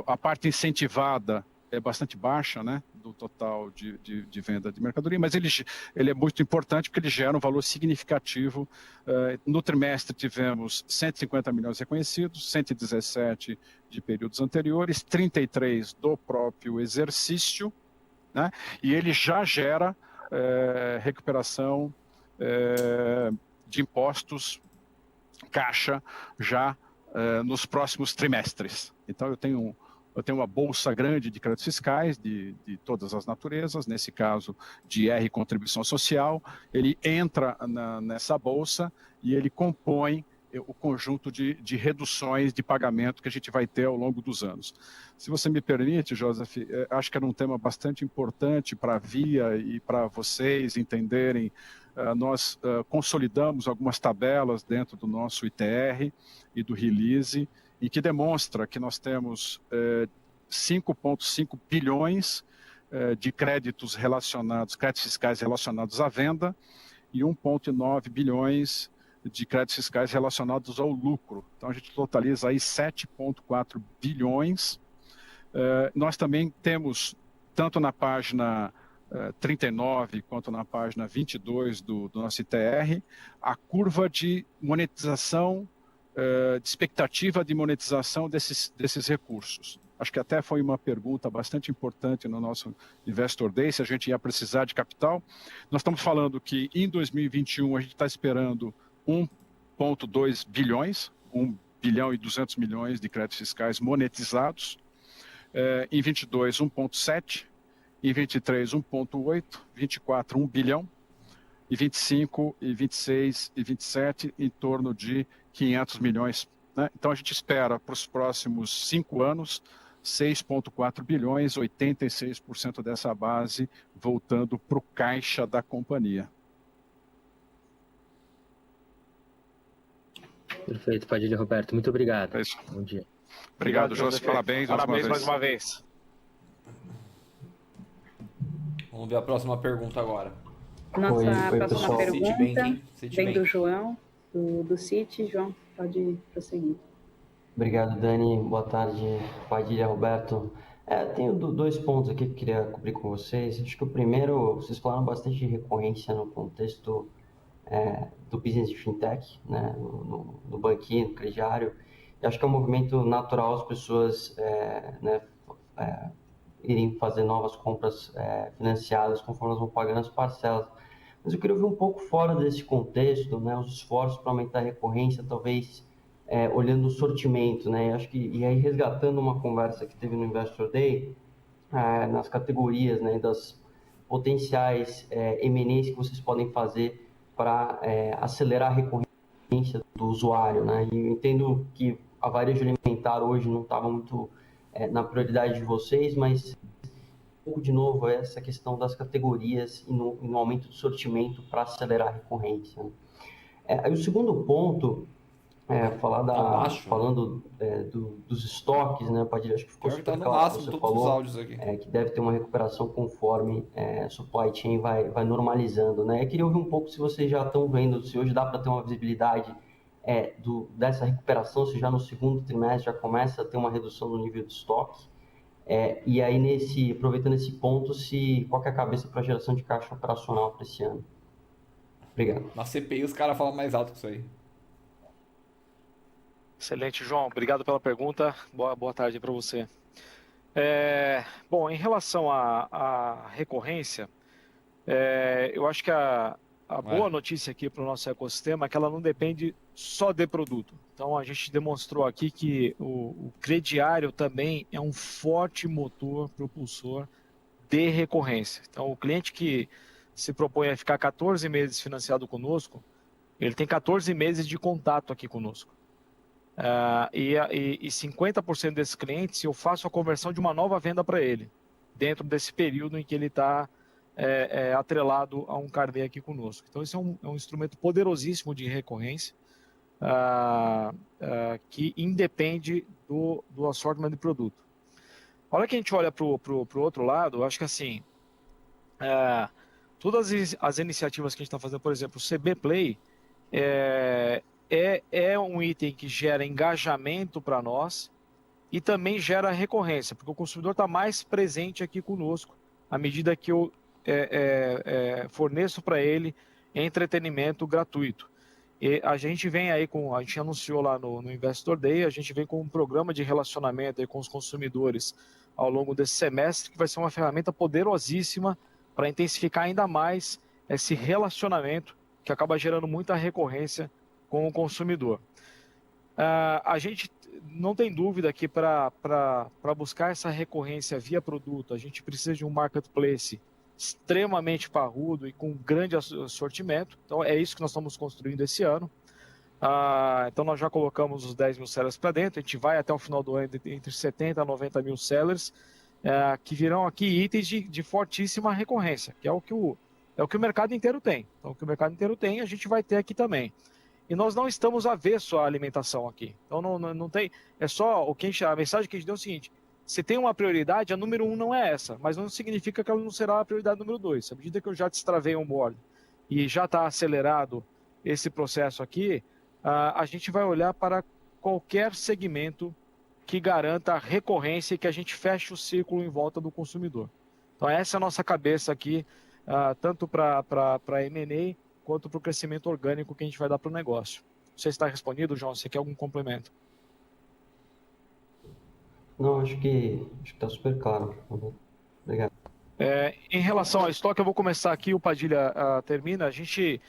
S6: a parte incentivada é bastante baixa, né, do total de venda de mercadoria, mas ele é muito importante porque ele gera um valor significativo. No trimestre tivemos 150 milhões reconhecidos, 117 de períodos anteriores, 33 do próprio exercício, né, e ele já gera recuperação de impostos, caixa, já nos próximos trimestres. Então, eu tenho uma bolsa grande de créditos fiscais de todas as naturezas, nesse caso de IR contribuição social. Ele entra nessa bolsa e ele compõe o conjunto de reduções de pagamento que a gente vai ter ao longo dos anos. Se você me permite, Joseph, acho que era um tema bastante importante para a Via e para vocês entenderem. Nós consolidamos algumas tabelas dentro do nosso ITR e do release, e que demonstra que nós temos 5,5 bilhões de créditos fiscais relacionados à venda e 1,9 bilhões de créditos fiscais relacionados ao lucro. Então, a gente totaliza aí 7,4 bilhões. Nós também temos, tanto na página 39 quanto na página 22 do nosso ITR, a curva de monetização, de expectativa de monetização desses recursos. Acho que até foi uma pergunta bastante importante no nosso Investor Day, se a gente ia precisar de capital. Nós estamos falando que em 2021 a gente está esperando 1,2 bilhões, 1 bilhão e 200 milhões de créditos fiscais monetizados. Em 22, 1,7. Em 23, 1,8. 24, 1 bilhão. E 25, e 26 e 27, em torno de 500 milhões. Né? Então a gente espera para os próximos 5 anos 6,4 bilhões, 86% dessa base voltando para o caixa da companhia.
S7: Perfeito, Padilha, Roberto. Muito obrigado.
S6: É isso.
S7: Bom dia.
S6: Obrigado, José. Parabéns
S3: mais uma vez.
S1: Vamos ver a próxima pergunta agora.
S2: Nossa próxima
S5: pessoal.
S2: pergunta
S1: Citibank.
S2: vem do João, do Citi. João, pode prosseguir.
S8: Obrigado, Dani. Boa tarde, Padilha, Roberto. Tenho 2 pontos aqui que eu queria cobrir com vocês. Acho que o primeiro, vocês falaram bastante de recorrência no contexto do business de fintech, né, no banquinho, no crediário. E acho que é um movimento natural as pessoas irem fazer novas compras financiadas conforme elas vão pagando as parcelas. Mas eu queria ouvir um pouco fora desse contexto, né, os esforços para aumentar a recorrência, talvez olhando o sortimento, né? Acho que, e aí resgatando uma conversa que teve no Investor Day, nas categorias, né, das potenciais M&As que vocês podem fazer para acelerar a recorrência do usuário, né? E eu entendo que a varejo alimentar hoje não estava muito na prioridade de vocês, mas um pouco de novo essa questão das categorias e no aumento do sortimento para acelerar a recorrência. Aí o segundo ponto falando dos estoques, né, Padilha? Acho que ficou super claro que você falou que deve ter uma recuperação conforme a supply chain vai normalizando, né? Eu queria ouvir um pouco se vocês já estão vendo, se hoje dá para ter uma visibilidade dessa recuperação, se já no segundo trimestre já começa a ter uma redução no nível de estoque. E aí, aproveitando esse ponto, qual que é a cabeça para a geração de caixa operacional para esse ano? Obrigado.
S1: Na CPI os caras falam mais alto que isso aí.
S3: Excelente, João. Obrigado pela pergunta. Boa tarde para você. Bom, em relação à recorrência, eu acho que a boa notícia aqui para o nosso ecossistema é que ela não depende só de produto. Então, a gente demonstrou aqui que o crediário também é um forte motor propulsor de recorrência. Então, o cliente que se propõe a ficar 14 meses financiado conosco, ele tem 14 meses de contato aqui conosco. E 50% desses clientes eu faço a conversão de uma nova venda para ele, dentro desse período em que ele está atrelado a um carnê aqui conosco. Então, esse é um instrumento poderosíssimo de recorrência, que independe do assortment de produto. A hora que a gente olha para o outro lado, eu acho que assim, todas as iniciativas que a gente está fazendo, por exemplo, o CB Play, é um item que gera engajamento para nós e também gera recorrência, porque o consumidor está mais presente aqui conosco, à medida que eu forneço para ele entretenimento gratuito. E a gente vem aí a gente anunciou lá no Investor Day, a gente vem com um programa de relacionamento aí com os consumidores ao longo desse semestre, que vai ser uma ferramenta poderosíssima para intensificar ainda mais esse relacionamento que acaba gerando muita recorrência com o consumidor. A gente não tem dúvida que para buscar essa recorrência via produto, a gente precisa de um marketplace extremamente parrudo e com grande assortimento. Então é isso que nós estamos construindo esse ano. Então nós já colocamos os 10 mil sellers para dentro, a gente vai até o final do ano entre 70 a 90 mil sellers, que virão aqui itens de fortíssima recorrência, que é o que o mercado inteiro tem. Então o que o mercado inteiro tem, a gente vai ter aqui também. E nós não estamos avesso à alimentação aqui. Então não tem. É só a mensagem que a gente deu é o seguinte: se tem uma prioridade, a número 1 não é essa, mas não significa que ela não será a prioridade número 2. À medida que eu já destravei um board e já está acelerado esse processo aqui, a gente vai olhar para qualquer segmento que garanta a recorrência e que a gente feche o círculo em volta do consumidor. Então essa é a nossa cabeça aqui, tanto para M&A quanto para o crescimento orgânico que a gente vai dar para o negócio. Você está respondido, João? Você quer algum complemento?
S8: Não, acho que está super claro. Obrigado.
S3: Em relação ao estoque, eu vou começar aqui, o Padilha termina. A gente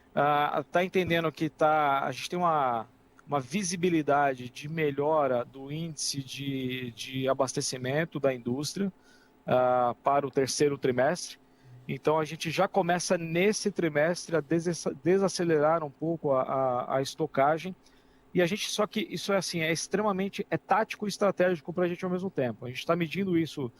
S3: está entendendo que a gente tem uma visibilidade de melhora do índice de abastecimento da indústria para o terceiro trimestre. Então, a gente já começa nesse trimestre a desacelerar um pouco a estocagem. E a gente, só que isso é extremamente tático e estratégico para a gente ao mesmo tempo. A gente está medindo isso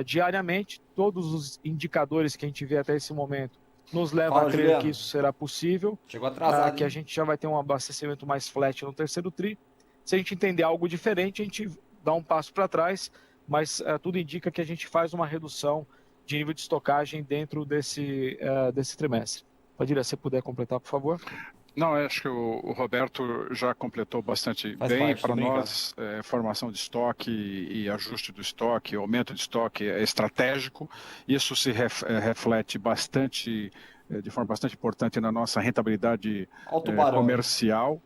S3: diariamente, todos os indicadores que a gente vê até esse momento nos levam a crer que isso será possível.
S1: Chegou atrasado.
S3: Que a gente já vai ter um abastecimento mais flat no terceiro tri. Se a gente entender algo diferente, a gente dá um passo para trás, mas tudo indica que a gente faz uma redução de nível de estocagem dentro desse trimestre. Padilha, se puder completar, por favor.
S6: Não, acho que o Roberto já completou bastante bem. Para nós, formação de estoque e ajuste do estoque, aumento de estoque é estratégico. Isso se reflete bastante, de forma bastante importante na nossa rentabilidade comercial.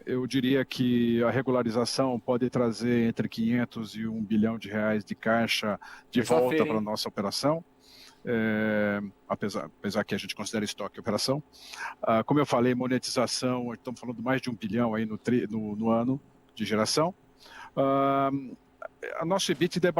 S6: Eu diria que a regularização pode trazer entre 500 e 1 bilhão de reais de caixa de volta para a nossa operação. Apesar que a gente considera estoque operação. Como eu falei, monetização, estamos falando de mais de 1 bilhão aí no ano de geração. A nosso EBITDA é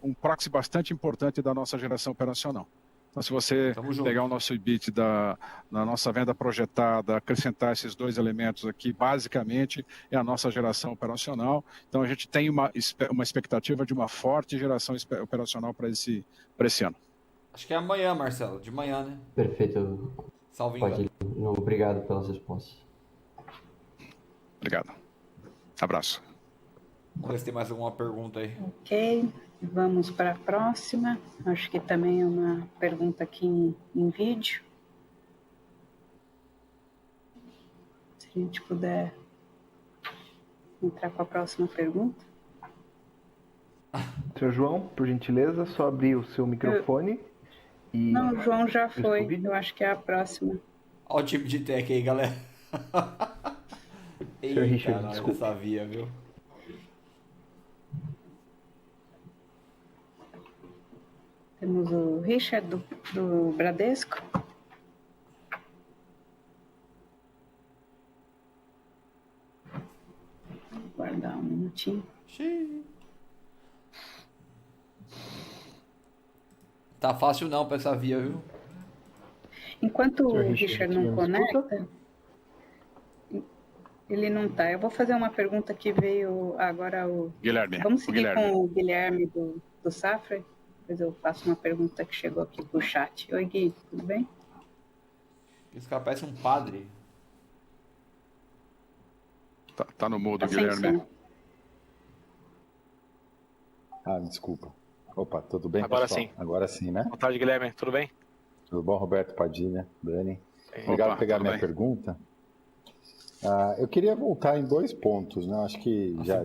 S6: um proxy bastante importante da nossa geração operacional. Então, se você pegar o nosso EBITDA na nossa venda projetada, acrescentar esses dois elementos aqui, basicamente é a nossa geração operacional. Então, a gente tem uma expectativa de uma forte geração operacional para esse ano.
S1: Acho que é amanhã, Marcelo, de manhã, né?
S8: Perfeito.
S1: Salve engano.
S8: Obrigado pelas respostas.
S6: Obrigado. Abraço.
S1: Vamos ver se tem mais alguma pergunta aí.
S2: Ok, vamos para a próxima. Acho que também é uma pergunta aqui em vídeo. Se a gente puder entrar com a próxima pergunta.
S5: Senhor João, por gentileza, só abrir o seu microfone.
S2: Não, o João já foi. Eu acho que é a próxima.
S1: Olha o time de tech aí, galera.
S5: Senhor Richard,
S1: nós
S5: desculpa.
S1: eu sabia, viu?
S2: Temos o Richard do Bradesco. Vou guardar um minutinho.
S1: Tá fácil não pra essa via, viu?
S2: Enquanto o Richard não conecta, ele não tá. Eu vou fazer uma pergunta que veio agora o
S6: Guilherme.
S2: Vamos seguir com o Guilherme do Safra. Depois eu faço uma pergunta que chegou aqui pro chat. Oi, Gui, tudo bem?
S1: Esse cara parece um padre.
S6: Tá no mudo, Guilherme.
S9: Desculpa. Opa, tudo bem,
S3: agora
S9: pessoal?
S3: Sim.
S9: Agora sim, né?
S3: Boa tarde, Guilherme. Tudo bem?
S9: Tudo bom, Roberto, Padilha, Dani? Obrigado por pegar minha pergunta. Eu queria voltar em 2 pontos, né? Acho que já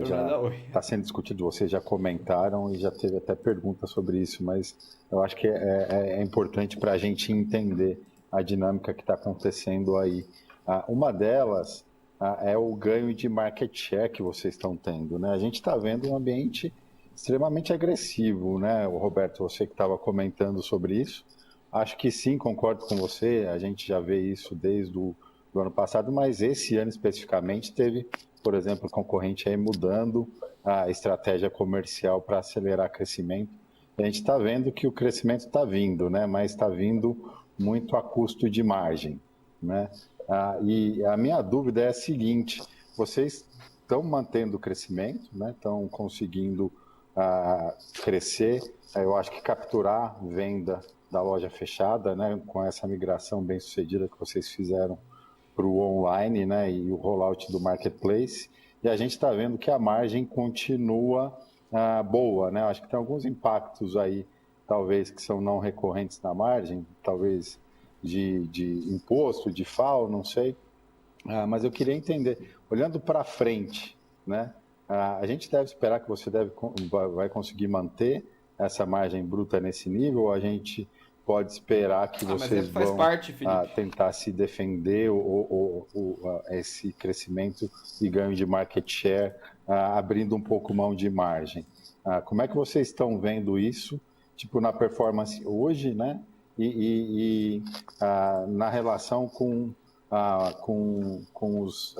S9: está sendo discutido, vocês já comentaram e já teve até pergunta sobre isso, mas eu acho que é importante para a gente entender a dinâmica que está acontecendo aí. Uma delas é o ganho de market share que vocês estão tendo, né? A gente está vendo um ambiente extremamente agressivo, né? O Roberto, você que estava comentando sobre isso, acho que sim, concordo com você, a gente já vê isso desde do ano passado, mas esse ano especificamente teve, por exemplo, concorrente aí mudando a estratégia comercial para acelerar crescimento. E a gente está vendo que o crescimento está vindo, né? Mas está vindo muito a custo de margem, né? E a minha dúvida é a seguinte: vocês estão mantendo o crescimento, né? Estão conseguindo crescer, eu acho que capturar venda da loja fechada, né? Com essa migração bem sucedida que vocês fizeram para o online, né, e o rollout do marketplace, e a gente está vendo que a margem continua boa, né? Acho que tem alguns impactos aí, talvez, que são não recorrentes na margem, talvez de imposto, de FAO, não sei, mas eu queria entender, olhando para frente, né, a gente deve esperar que você vai conseguir manter essa margem bruta nesse nível, ou a gente pode esperar que vocês vão tentar se defender esse crescimento e ganho de market share, abrindo um pouco mão de margem? Como é que vocês estão vendo isso, tipo, na performance hoje, né? E na relação com os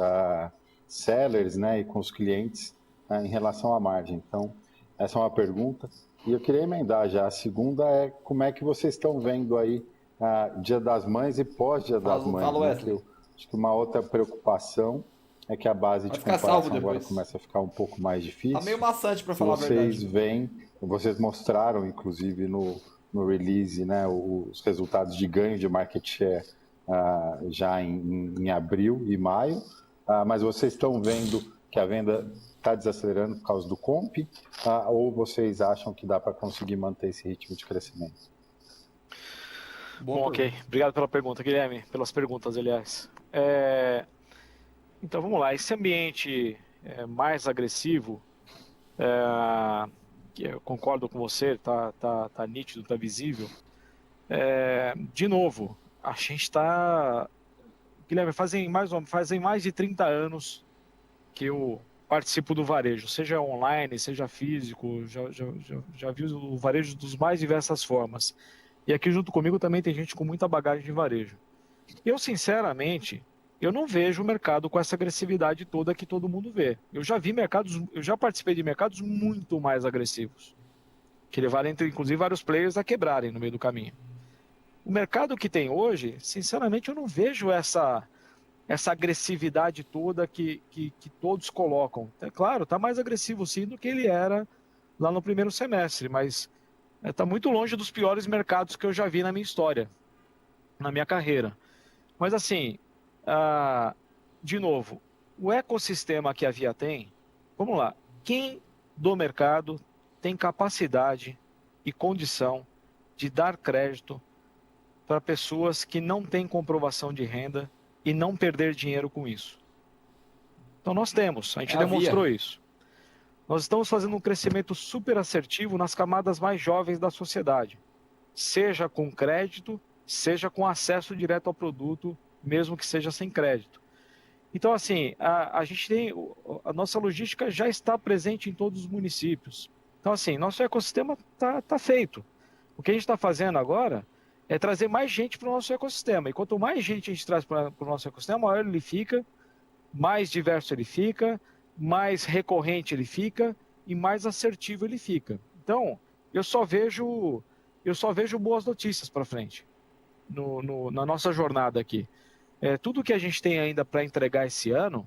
S9: sellers, né, e com os clientes em relação à margem? Então, essa é uma pergunta. E eu queria emendar já. A segunda é como é que vocês estão vendo aí Dia das Mães e pós-Dia das Mães. Né? Eu acho que uma outra preocupação é que a base de comparação agora começa a ficar um pouco mais difícil.
S1: Tá meio maçante, para falar a verdade.
S9: Vocês mostraram, inclusive, no release, né, os resultados de ganho de market share já em abril e maio, mas vocês estão vendo que a venda está desacelerando por causa do comp, ou vocês acham que dá para conseguir manter esse ritmo de crescimento?
S3: Bom, ok. Obrigado pela pergunta, Guilherme, pelas perguntas, aliás. Então, vamos lá. Esse ambiente mais agressivo, que eu concordo com você, tá nítido, tá visível. De novo, a gente está... Guilherme, fazem mais de 30 anos que eu participo do varejo, seja online, seja físico, já vi o varejo dos mais diversas formas. E aqui junto comigo também tem gente com muita bagagem de varejo. Eu, sinceramente, eu não vejo o mercado com essa agressividade toda que todo mundo vê. Eu já participei de mercados muito mais agressivos, que levaram, inclusive, vários players a quebrarem no meio do caminho. O mercado que tem hoje, sinceramente, eu não vejo essa agressividade toda que todos colocam. É claro, está mais agressivo sim do que ele era lá no primeiro semestre, mas está muito longe dos piores mercados que eu já vi na minha história, na minha carreira. Mas assim, de novo, o ecossistema que a Via tem, vamos lá, quem do mercado tem capacidade e condição de dar crédito para pessoas que não têm comprovação de renda e não perder dinheiro com isso? Então nós temos, a gente demonstrou isso. Nós estamos fazendo um crescimento super assertivo nas camadas mais jovens da sociedade, seja com crédito, seja com acesso direto ao produto, mesmo que seja sem crédito. Então assim, a gente tem, a nossa logística já está presente em todos os municípios. Então assim, nosso ecossistema tá feito. O que a gente está fazendo agora é trazer mais gente para o nosso ecossistema. E quanto mais gente a gente traz para o nosso ecossistema, maior ele fica, mais diverso ele fica, mais recorrente ele fica e mais assertivo ele fica. Então, eu só vejo boas notícias para frente na nossa jornada aqui. Tudo que a gente tem ainda para entregar esse ano,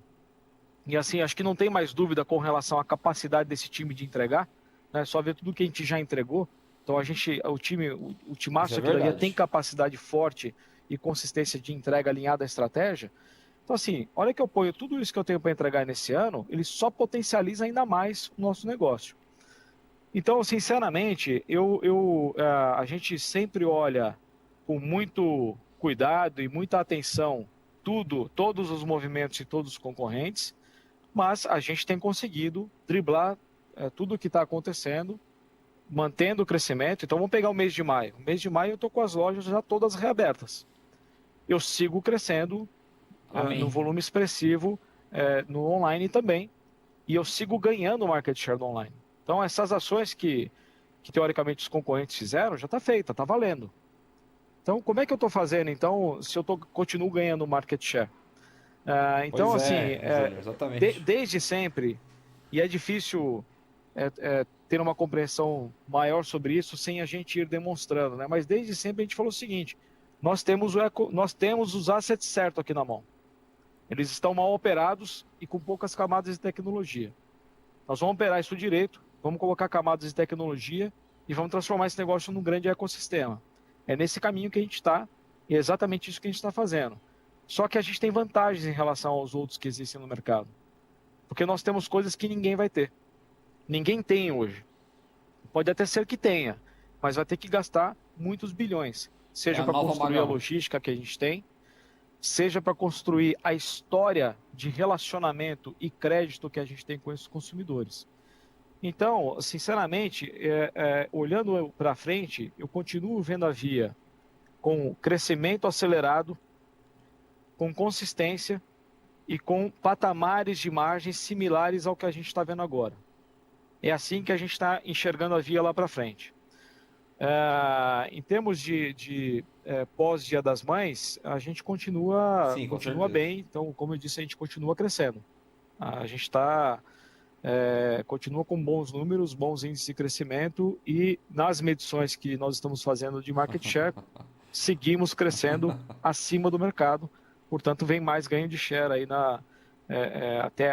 S3: e assim, acho que não tem mais dúvida com relação à capacidade desse time de entregar, né? Só ver tudo que a gente já entregou. Então o timaço aqui da Via tem capacidade forte e consistência de entrega alinhada à estratégia. Então assim, olha que eu ponho tudo isso que eu tenho para entregar nesse ano, ele só potencializa ainda mais o nosso negócio. Então, sinceramente, a gente sempre olha com muito cuidado e muita atenção todos os movimentos e todos os concorrentes, mas a gente tem conseguido driblar tudo o que está acontecendo, mantendo o crescimento. Então vamos pegar o mês de maio. O mês de maio eu estou com as lojas já todas reabertas. Eu sigo crescendo no volume expressivo no online também. E eu sigo ganhando market share no online. Então essas ações que teoricamente os concorrentes fizeram, já está feita, está valendo. Então como é que eu estou fazendo então se eu continuo ganhando market share? Então desde sempre, e é difícil ter uma compreensão maior sobre isso sem a gente ir demonstrando, né? Mas desde sempre a gente falou o seguinte: nós temos os assets certos aqui na mão. Eles estão mal operados e com poucas camadas de tecnologia. Nós vamos operar isso direito, vamos colocar camadas de tecnologia e vamos transformar esse negócio num grande ecossistema. É nesse caminho que a gente está e é exatamente isso que a gente está fazendo. Só que a gente tem vantagens em relação aos outros que existem no mercado, porque nós temos coisas que ninguém vai ter. Ninguém tem hoje. Pode até ser que tenha, mas vai ter que gastar muitos bilhões. Seja para construir a logística que a gente tem, seja para construir a história de relacionamento e crédito que a gente tem com esses consumidores. Então, sinceramente, olhando para frente, eu continuo vendo a Via com crescimento acelerado, com consistência e com patamares de margens similares ao que a gente está vendo agora. É assim que a gente está enxergando a Via lá para frente. Em termos de pós-Dia das Mães, a gente continua bem. Então, como eu disse, a gente continua crescendo. A gente continua com bons números, bons índices de crescimento e nas medições que nós estamos fazendo de market share, seguimos crescendo acima do mercado. Portanto, vem mais ganho de share aí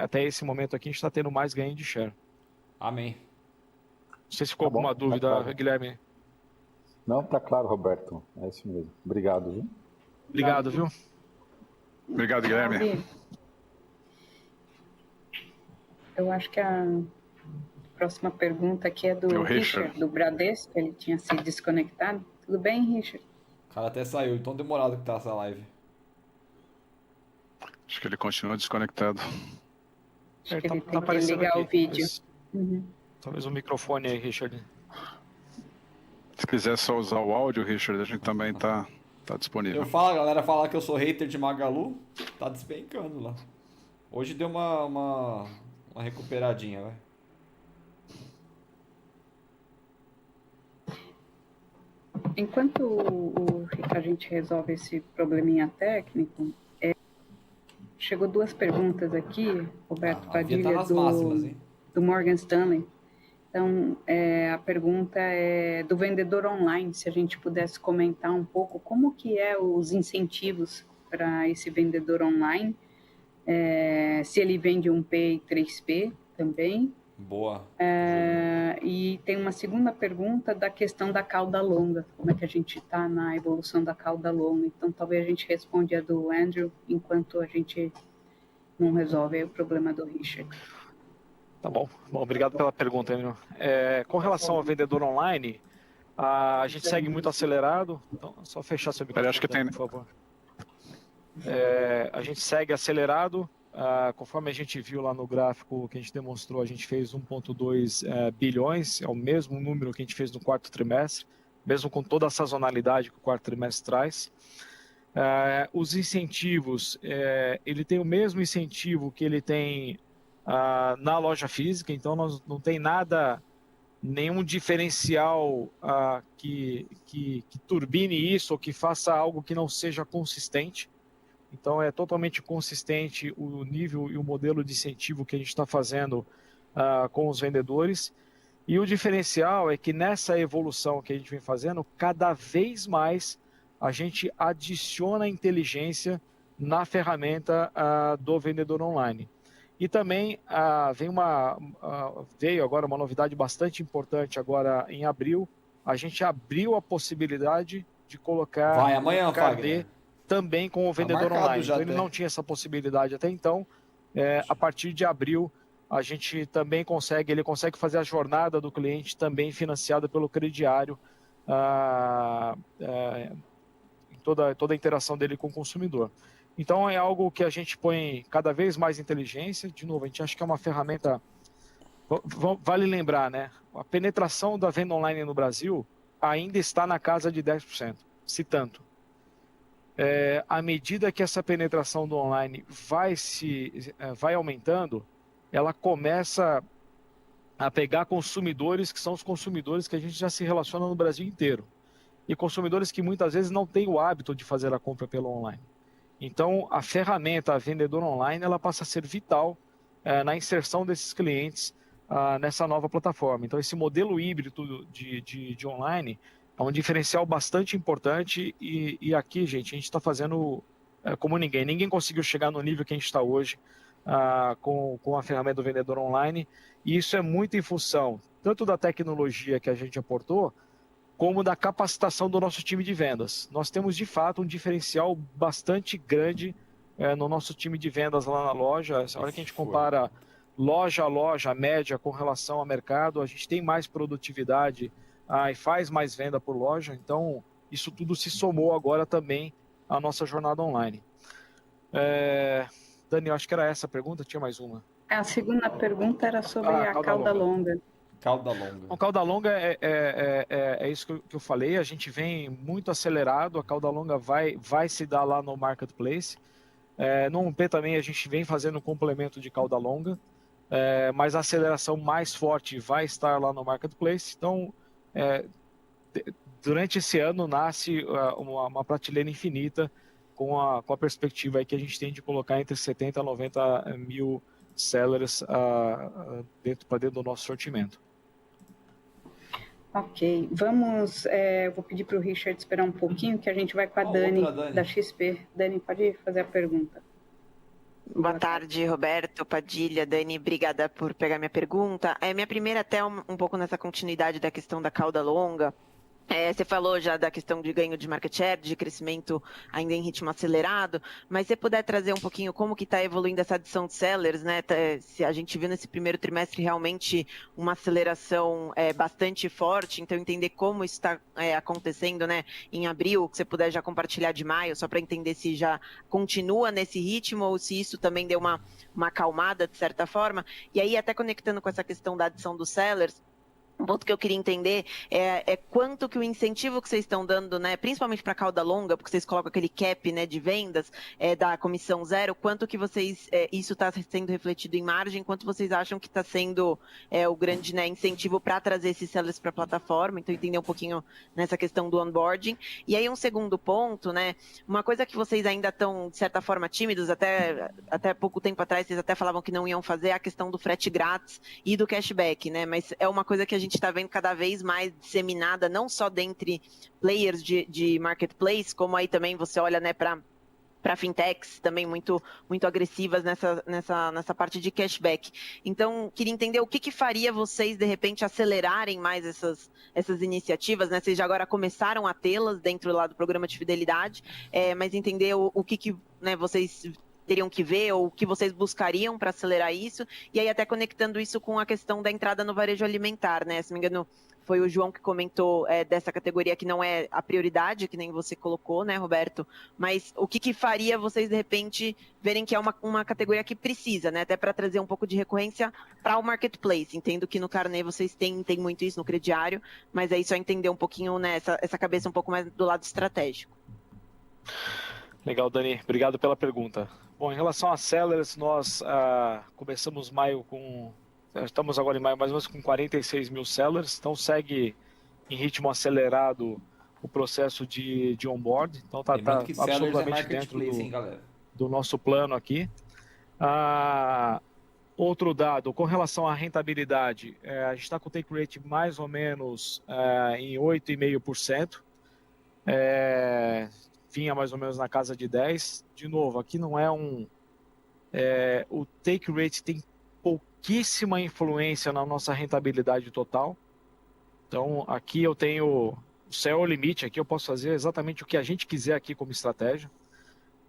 S3: até esse momento aqui, a gente está tendo mais ganho de share.
S1: Amém.
S3: Não sei se ficou alguma dúvida,
S9: claro.
S3: Guilherme.
S9: Não, tá claro, Roberto. É isso mesmo. Obrigado, viu?
S3: Obrigado, viu?
S6: Obrigado, Guilherme.
S2: Eu acho que a próxima pergunta aqui é do Richard, do Bradesco. Ele tinha se desconectado. Tudo bem, Richard?
S1: O cara até saiu, tão demorado que tá essa live.
S6: Acho que ele continua desconectado.
S2: Acho que ele tem que ligar aqui o vídeo.
S3: Talvez o microfone aí, Richard.
S6: Se quiser só usar o áudio, Richard, a gente também tá disponível.
S1: A galera fala que eu sou hater de Magalu, tá despencando lá. Hoje deu uma recuperadinha, vai.
S2: Enquanto a gente resolve esse probleminha técnico, chegou 2 perguntas aqui, Roberto Padilha, do Morgan Stanley. Então, a pergunta é do vendedor online, se a gente pudesse comentar um pouco como que os incentivos para esse vendedor online, se ele vende 1P e 3P também.
S1: Boa.
S2: E tem uma segunda pergunta da questão da cauda longa, como é que a gente está na evolução da cauda longa. Então, talvez a gente responda a do Andrew, enquanto a gente não resolve o problema do Richard.
S3: Tá bom. Obrigado pela pergunta, Andrew. Com relação ao vendedor online, a gente segue muito acelerado. Então, só fechar seu microfone,
S6: acho que tem...
S3: por favor. A gente segue acelerado. Conforme a gente viu lá no gráfico que a gente demonstrou, a gente fez 1,2 bilhões, é o mesmo número que a gente fez no quarto trimestre, mesmo com toda a sazonalidade que o quarto trimestre traz. Os incentivos, ele tem o mesmo incentivo que ele tem na loja física, então não tem nenhum diferencial que turbine isso ou que faça algo que não seja consistente. Então, é totalmente consistente o nível e o modelo de incentivo que a gente está fazendo com os vendedores. E o diferencial é que nessa evolução que a gente vem fazendo, cada vez mais a gente adiciona inteligência na ferramenta do vendedor online. E também veio agora uma novidade bastante importante agora em abril. A gente abriu a possibilidade de colocar
S1: amanhã,
S3: KD também com o vendedor online. Então, ele não tinha essa possibilidade até então. A partir de abril, a gente também ele consegue fazer a jornada do cliente também financiada pelo crediário, toda a interação dele com o consumidor. Então, é algo que a gente põe cada vez mais inteligência. De novo, a gente acha que é uma ferramenta... Vale lembrar, né? A penetração da venda online no Brasil ainda está na casa de 10%, se tanto. À medida que essa penetração do online vai aumentando, ela começa a pegar consumidores que são os consumidores que a gente já se relaciona no Brasil inteiro. E consumidores que muitas vezes não têm o hábito de fazer a compra pelo online. Então, a ferramenta, a vendedor online, ela passa a ser vital na inserção desses clientes nessa nova plataforma. Então, esse modelo híbrido de online é um diferencial bastante importante e aqui, gente, a gente está fazendo como ninguém. Ninguém conseguiu chegar no nível que a gente está hoje com a ferramenta do vendedor online, e isso é muito em função tanto da tecnologia que a gente aportou, como da capacitação do nosso time de vendas. Nós temos, de fato, um diferencial bastante grande no nosso time de vendas lá na loja. A hora que a gente compara loja a loja, a média com relação ao mercado, a gente tem mais produtividade e faz mais venda por loja. Então, isso tudo se somou agora também à nossa jornada online. Dani, eu acho que era essa a pergunta, tinha mais uma.
S2: A segunda pergunta era sobre a cauda longa.
S1: Cauda longa.
S3: O cauda longa é isso que eu falei, a gente vem muito acelerado, a cauda longa vai se dar lá no Marketplace. No 1P também a gente vem fazendo um complemento de cauda longa, mas a aceleração mais forte vai estar lá no Marketplace. Então, durante esse ano nasce uma prateleira infinita com a perspectiva aí que a gente tem de colocar entre 70 a 90 mil sellers para dentro do nosso sortimento.
S2: Ok, vou pedir para o Richard esperar um pouquinho, que a gente vai com a Dani, da XP. Dani, pode fazer a pergunta.
S10: Boa tarde, Roberto, Padilha, Dani, obrigada por pegar minha pergunta. Minha primeira até um pouco nessa continuidade da questão da cauda longa. Você falou já da questão de ganho de market share, de crescimento ainda em ritmo acelerado, mas se você puder trazer um pouquinho como que está evoluindo essa adição de sellers, né? Se a gente viu nesse primeiro trimestre realmente uma aceleração bastante forte, então entender como isso está acontecendo, né? Em abril, que você puder já compartilhar de maio, só para entender se já continua nesse ritmo ou se isso também deu uma acalmada de certa forma. E aí até conectando com essa questão da adição dos sellers, um ponto que eu queria entender é quanto que o incentivo que vocês estão dando, né, principalmente para a cauda longa, porque vocês colocam aquele cap, né, de vendas da comissão zero, quanto que vocês isso está sendo refletido em margem, quanto vocês acham que está sendo o grande, né, incentivo para trazer esses sellers para a plataforma, então entender um pouquinho nessa questão do onboarding. E aí um segundo ponto, né, uma coisa que vocês ainda estão, de certa forma, tímidos, até pouco tempo atrás vocês até falavam que não iam fazer, a questão do frete grátis e do cashback, né, mas é uma coisa que a gente está vendo cada vez mais disseminada, não só dentre players de marketplace, como aí também você olha, né, para fintechs também muito agressivas nessa parte de cashback. Então, queria entender o que faria vocês, de repente, acelerarem mais essas iniciativas, né? Vocês já agora começaram a tê-las dentro lá do programa de fidelidade, mas entender o que né, vocês teriam que ver ou o que vocês buscariam para acelerar isso, e aí até conectando isso com a questão da entrada no varejo alimentar, né? Se não me engano, foi o João que comentou dessa categoria que não é a prioridade, que nem você colocou, né, Roberto? Mas o que faria vocês, de repente, verem que é uma categoria que precisa, né? Até para trazer um pouco de recorrência para o marketplace. Entendo que no Carnê vocês têm muito isso no crediário, mas aí só entender um pouquinho, né, essa cabeça um pouco mais do lado estratégico.
S3: Legal, Dani. Obrigado pela pergunta. Bom, em relação a sellers, nós começamos maio estamos agora em maio mais ou menos com 46 mil sellers, então segue em ritmo acelerado o processo de onboard, então está absolutamente dentro do nosso plano aqui. Outro dado, com relação à rentabilidade, a gente está com o take rate mais ou menos em 8,5%, vinha mais ou menos na casa de 10%. De novo, aqui não é o take rate tem pouquíssima influência na nossa rentabilidade total. Então, aqui eu tenho o céu é o limite, aqui eu posso fazer exatamente o que a gente quiser aqui como estratégia.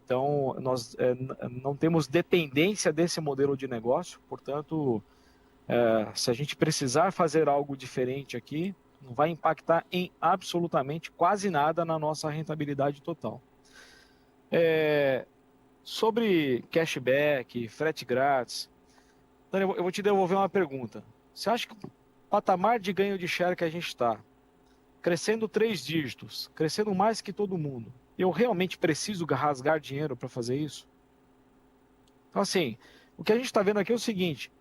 S3: Então, nós não temos dependência desse modelo de negócio, portanto, se a gente precisar fazer algo diferente aqui, não vai impactar em absolutamente quase nada na nossa rentabilidade total. Sobre cashback, frete grátis, Dani, eu vou te devolver uma pergunta. Você acha que o patamar de ganho de share que a gente está, crescendo 3 dígitos, crescendo mais que todo mundo, eu realmente preciso rasgar dinheiro para fazer isso? Então, assim, o que a gente está vendo aqui é o seguinte,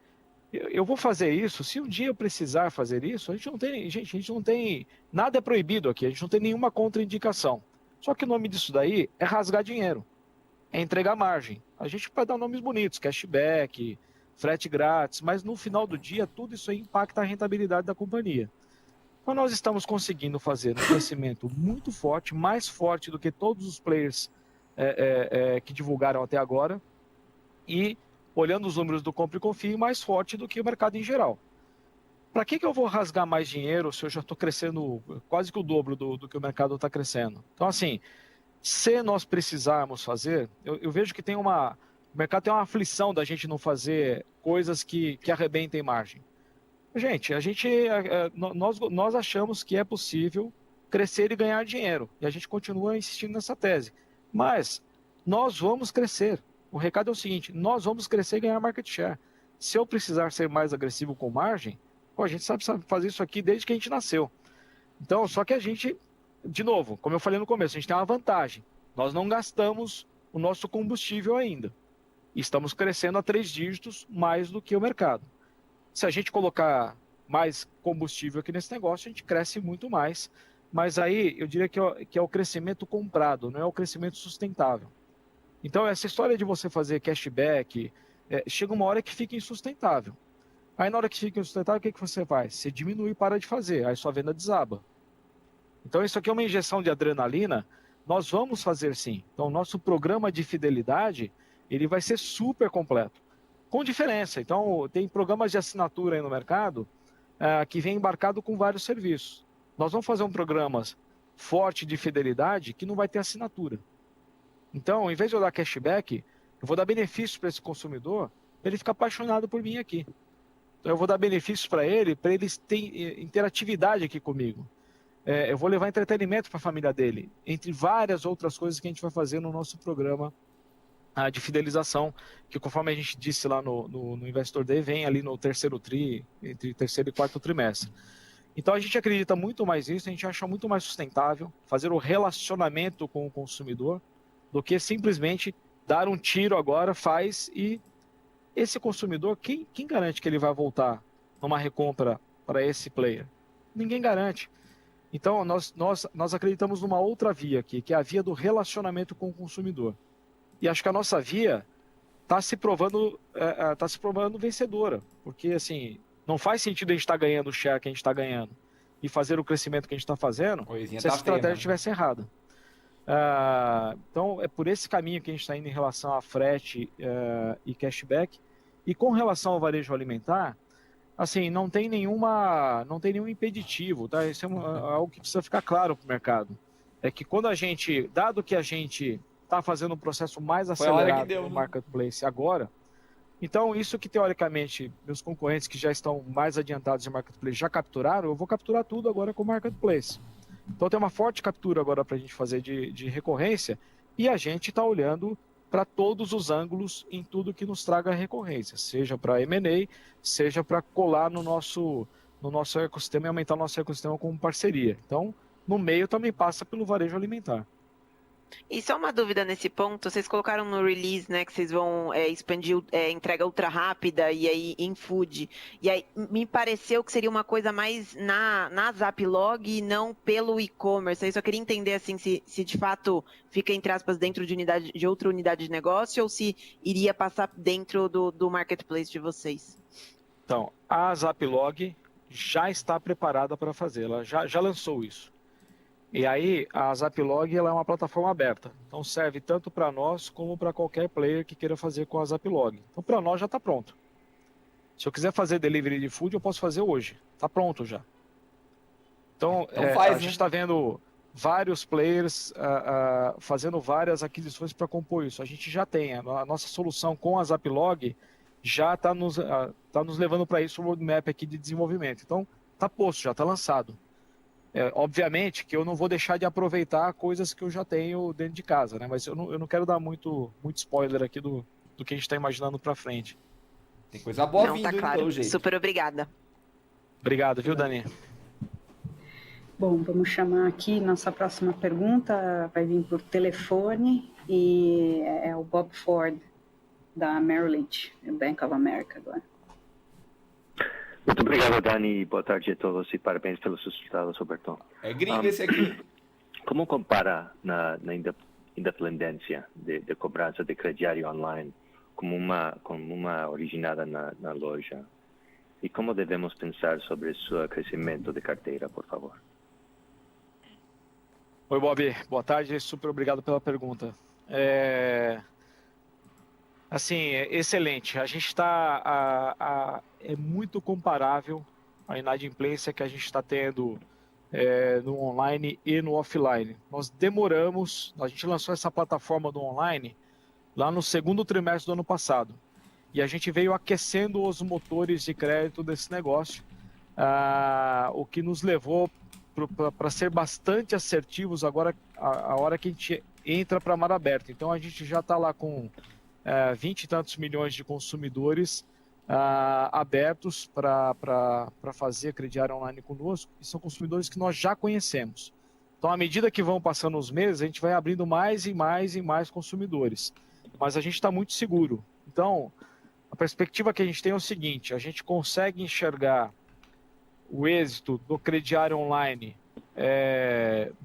S3: eu vou fazer isso, se um dia eu precisar fazer isso, a gente não tem, nada é proibido aqui, a gente não tem nenhuma contraindicação. Só que o nome disso daí é rasgar dinheiro, é entregar margem. A gente pode dar nomes bonitos, cashback, frete grátis, mas no final do dia tudo isso aí impacta a rentabilidade da companhia. Então nós estamos conseguindo fazer um crescimento muito forte, mais forte do que todos os players que divulgaram até agora, e olhando os números do Compre e Confie, mais forte do que o mercado em geral. Para que eu vou rasgar mais dinheiro se eu já estou crescendo quase que o dobro do que o mercado está crescendo? Então, assim, se nós precisarmos fazer, eu vejo que o mercado tem uma aflição da gente não fazer coisas que arrebentem margem. Gente, nós achamos que é possível crescer e ganhar dinheiro, e a gente continua insistindo nessa tese. Mas nós vamos crescer. O recado é o seguinte, nós vamos crescer e ganhar market share. Se eu precisar ser mais agressivo com margem, Pô, a gente sabe fazer isso aqui desde que a gente nasceu. Então, só que a gente, de novo, como eu falei no começo, a gente tem uma vantagem. Nós não gastamos o nosso combustível ainda. Estamos crescendo a 3 dígitos mais do que o mercado. Se a gente colocar mais combustível aqui nesse negócio, a gente cresce muito mais. Mas aí eu diria que é o crescimento comprado, não é o crescimento sustentável. Então, essa história de você fazer cashback, chega uma hora que fica insustentável. Aí, na hora que fica insustentável, o que você faz? Você diminui e para de fazer, aí sua venda desaba. Então, isso aqui é uma injeção de adrenalina. Nós vamos fazer sim. Então, o nosso programa de fidelidade, ele vai ser super completo. Com diferença. Então, tem programas de assinatura aí no mercado que vem embarcado com vários serviços. Nós vamos fazer um programa forte de fidelidade que não vai ter assinatura. Então, em vez de eu dar cashback, eu vou dar benefícios para esse consumidor, para ele ficar apaixonado por mim aqui. Então, eu vou dar benefícios para eles terem interatividade aqui comigo. Eu vou levar entretenimento para a família dele, entre várias outras coisas que a gente vai fazer no nosso programa de fidelização, que conforme a gente disse lá no Investor Day, vem ali no terceiro entre terceiro e quarto trimestre. Então a gente acredita muito mais nisso, a gente acha muito mais sustentável fazer o relacionamento com o consumidor do que simplesmente dar um tiro agora, faz, e esse consumidor, quem garante que ele vai voltar numa recompra para esse player? Ninguém garante. Então nós acreditamos numa outra via aqui, que é a via do relacionamento com o consumidor. E acho que a nossa via está se provando vencedora, porque assim, não faz sentido a gente estar ganhando o share que a gente está ganhando e fazer o crescimento que a gente está fazendo se essa estratégia estivesse errada. Então é por esse caminho que a gente está indo em relação a frete e cashback. E com relação ao varejo alimentar, assim, não tem nenhum impeditivo, tá? Isso é algo que precisa ficar claro para o mercado. É que quando dado que a gente está fazendo um processo mais acelerado no marketplace agora, então isso que teoricamente meus concorrentes que já estão mais adiantados em marketplace já capturaram, eu vou capturar tudo agora com o marketplace. Então tem uma forte captura agora para a gente fazer de recorrência, e a gente está olhando para todos os ângulos em tudo que nos traga recorrência, seja para M&A, seja para colar no nosso ecossistema e aumentar o nosso ecossistema como parceria. Então, no meio também passa pelo varejo alimentar.
S10: E só uma dúvida nesse ponto, vocês colocaram no release, né, que vocês vão expandir entrega ultra rápida e aí em food. E aí me pareceu que seria uma coisa mais na Zaplog e não pelo e-commerce. Aí só queria entender assim se de fato fica, entre aspas, dentro de outra unidade de negócio ou se iria passar dentro do marketplace de vocês.
S3: Então, a Zaplog já está preparada para fazer, ela já lançou isso. E aí, a Zaplog ela é uma plataforma aberta, então serve tanto para nós como para qualquer player que queira fazer com a Zaplog. Então, para nós já está pronto. Se eu quiser fazer delivery de food, eu posso fazer hoje. Está pronto já. Então a gente está vendo vários players fazendo várias aquisições para compor isso. A gente já tem. A nossa solução com a Zaplog já está nos levando para isso, o roadmap aqui de desenvolvimento. Então, está posto, já está lançado. Obviamente que eu não vou deixar de aproveitar coisas que eu já tenho dentro de casa, né? Mas eu não quero dar muito spoiler aqui do que a gente está imaginando para frente.
S1: Tem coisa boa vindo,
S10: tá claro.
S1: Então, gente.
S10: Super obrigada.
S3: Obrigado, viu, Dani?
S2: Bom, vamos chamar aqui, nossa próxima pergunta vai vir por telefone e é o Bob Ford, da Merrill Lynch, Bank of America agora.
S11: Muito obrigado, Dani. Boa tarde a todos e parabéns pelos resultados, Roberto.
S1: É gringo esse aqui.
S11: Como compara na independência de cobrança de crediário online como uma originada na loja? E como devemos pensar sobre seu crescimento de carteira, por favor?
S3: Oi, Bob. Boa tarde. Super obrigado pela pergunta. Assim, excelente. A gente está... é muito comparável a inadimplência que a gente está tendo no online e no offline. Nós demoramos... A gente lançou essa plataforma do online lá no segundo trimestre do ano passado. E a gente veio aquecendo os motores de crédito desse negócio, o que nos levou para ser bastante assertivos agora, a hora que a gente entra para mar aberto. Então, a gente já está lá com 20 e tantos milhões de consumidores abertos para fazer crediário online conosco, e são consumidores que nós já conhecemos. Então, à medida que vão passando os meses, a gente vai abrindo mais e mais e mais consumidores. Mas a gente está muito seguro. Então, a perspectiva que a gente tem é o seguinte: a gente consegue enxergar o êxito do crediário online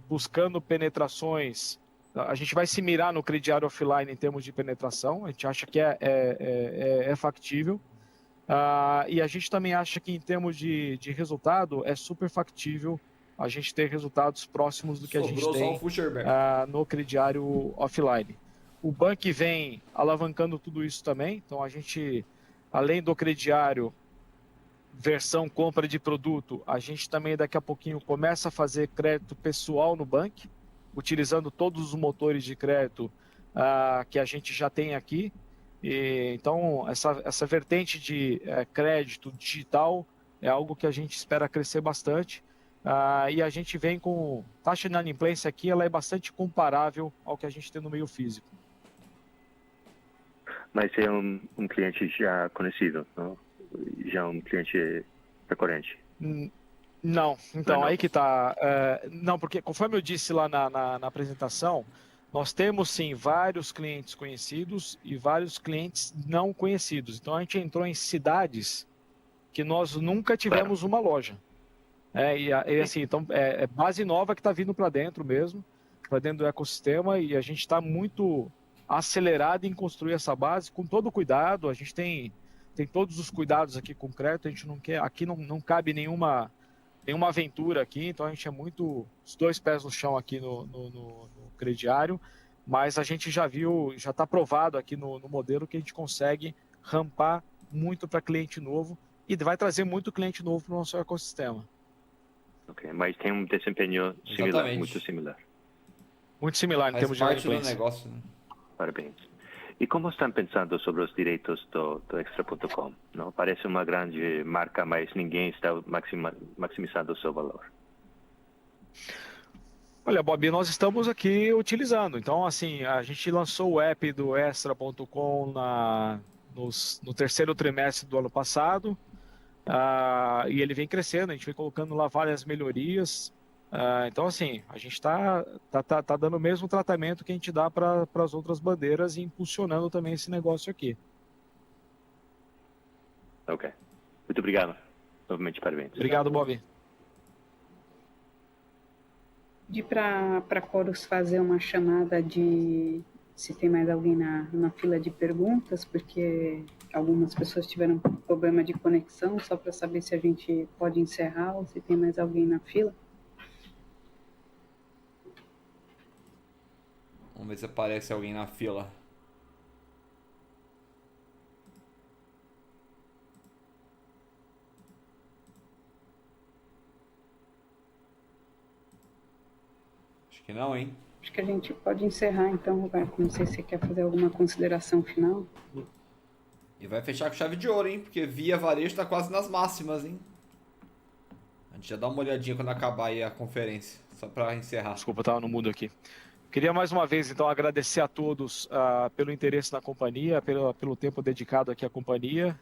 S3: buscando penetrações. A gente vai se mirar no crediário offline em termos de penetração, a gente acha que é factível. E a gente também acha que em termos de resultado é super factível a gente ter resultados próximos do que a gente tem no crediário offline. O Bank vem alavancando tudo isso também, então a gente, além do crediário versão compra de produto, a gente também daqui a pouquinho começa a fazer crédito pessoal no Bank, utilizando todos os motores de crédito que a gente já tem aqui. Então, essa vertente de crédito digital é algo que a gente espera crescer bastante. E a gente vem com taxa de inadimplência aqui, ela é bastante comparável ao que a gente tem no meio físico.
S11: Mas é um cliente já conhecido, não? Já um cliente recorrente?
S3: Não, então aí que está. Não, porque conforme eu disse lá na apresentação, nós temos sim vários clientes conhecidos e vários clientes não conhecidos. Então a gente entrou em cidades que nós nunca tivemos uma loja. Assim, então é base nova que está vindo para dentro mesmo, para dentro do ecossistema, e a gente está muito acelerado em construir essa base com todo o cuidado. A gente tem todos os cuidados aqui com o crédito, a gente não quer, aqui não cabe nenhuma aventura aqui, então a gente é muito os dois pés no chão aqui no crediário, mas a gente já viu, já está provado aqui no modelo que a gente consegue rampar muito para cliente novo e vai trazer muito cliente novo para o nosso ecossistema.
S11: Ok, mas tem um desempenho similar, muito similar.
S3: Muito similar em termos de
S1: do negócio, né?
S11: Parabéns. E como estão pensando sobre os direitos do Extra.com? Não? Parece uma grande marca, mas ninguém está maximizando o seu valor.
S3: Olha, Bob, nós estamos aqui utilizando. Então, assim, a gente lançou o app do Extra.com no terceiro trimestre do ano passado. E ele vem crescendo, a gente vem colocando lá várias melhorias. Então, assim, a gente tá dando o mesmo tratamento que a gente dá para as outras bandeiras e impulsionando também esse negócio aqui.
S11: Ok. Muito obrigado. Novamente, parabéns.
S3: Obrigado, Bob.
S2: Pedir para Chorus fazer uma chamada de se tem mais alguém na fila de perguntas, porque algumas pessoas tiveram problema de conexão, só para saber se a gente pode encerrar ou se tem mais alguém na fila.
S1: Vamos ver se aparece alguém na fila. Acho que não, hein?
S2: Acho que a gente pode encerrar então, Roberto. Não sei se você quer fazer alguma consideração final.
S1: E vai fechar com chave de ouro, hein? Porque Via Varejo tá quase nas máximas, hein? A gente já dá uma olhadinha quando acabar aí a conferência. Só para encerrar.
S3: Desculpa, eu tava no mudo aqui. Queria mais uma vez, então, agradecer a todos pelo interesse na companhia, pelo tempo dedicado aqui à companhia.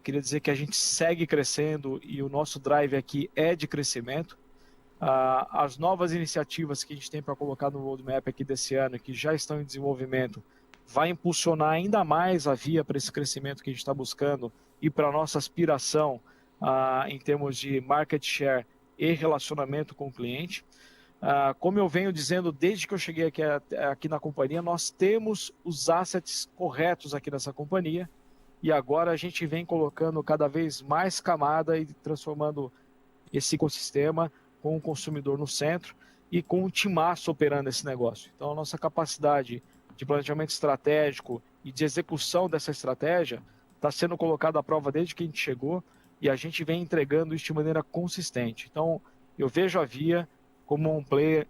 S3: Queria dizer que a gente segue crescendo e o nosso drive aqui é de crescimento. As novas iniciativas que a gente tem para colocar no roadmap aqui desse ano, que já estão em desenvolvimento, vai impulsionar ainda mais a Via para esse crescimento que a gente está buscando e para a nossa aspiração em termos de market share e relacionamento com o cliente. Como eu venho dizendo desde que eu cheguei aqui na companhia, nós temos os assets corretos aqui nessa companhia e agora a gente vem colocando cada vez mais camada e transformando esse ecossistema com o consumidor no centro e com o timaço operando esse negócio. Então a nossa capacidade de planejamento estratégico e de execução dessa estratégia está sendo colocada à prova desde que a gente chegou e a gente vem entregando isso de maneira consistente. Então eu vejo a Via como um player,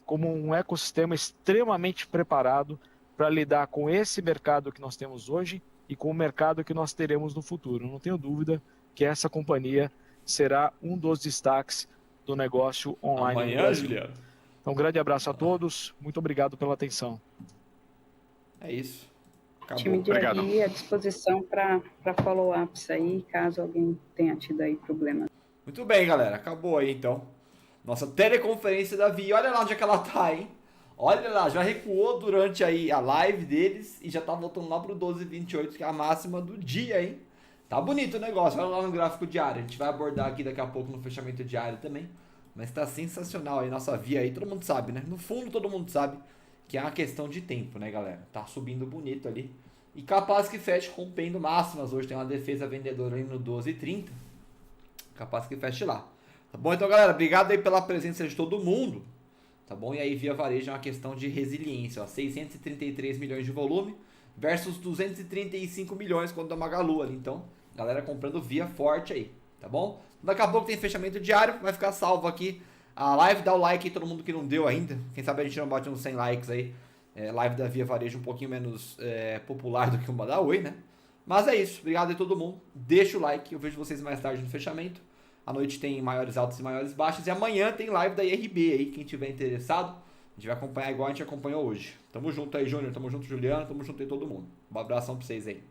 S3: como um ecossistema extremamente preparado para lidar com esse mercado que nós temos hoje e com o mercado que nós teremos no futuro. Não tenho dúvida que essa companhia será um dos destaques do negócio online.
S1: Amanhã, Juliano.
S3: Então, um grande abraço a todos. Muito obrigado pela atenção.
S1: É isso.
S2: Time de RI à disposição para follow-ups aí, caso alguém tenha tido aí problema.
S1: Muito bem, galera. Acabou aí, então. Nossa teleconferência da Via. Olha lá onde é que ela tá, hein? Olha lá, já recuou durante aí a live deles e já tá voltando lá pro 12,28, que é a máxima do dia, hein? Tá bonito o negócio. Olha lá no gráfico diário. A gente vai abordar aqui daqui a pouco no fechamento diário também. Mas tá sensacional aí, nossa Via aí. Todo mundo sabe, né? No fundo, todo mundo sabe que é uma questão de tempo, né, galera? Tá subindo bonito ali. E capaz que feche rompendo máximas. Hoje tem uma defesa vendedora ali no 12,30. Capaz que feche lá. Tá bom? Então, galera, obrigado aí pela presença de todo mundo. Tá bom? E aí, Via Varejo é uma questão de resiliência. Ó, 633 milhões de volume versus 235 milhões quando da Magalu ali. Então, galera comprando Via forte aí. Tá bom? Daqui a pouco tem fechamento diário. Vai ficar salvo aqui a live. Dá o like aí, todo mundo que não deu ainda. Quem sabe a gente não bate uns 100 likes aí. Live da Via Varejo um pouquinho menos popular do que uma da Oi, né? Mas é isso. Obrigado aí todo mundo. Deixa o like. Eu vejo vocês mais tarde no fechamento. À noite tem maiores altos e maiores baixos. E amanhã tem live da IRB aí. Quem tiver interessado, a gente vai acompanhar igual a gente acompanhou hoje. Tamo junto aí, Júnior. Tamo junto, Juliano. Tamo junto aí todo mundo. Um abração pra vocês aí.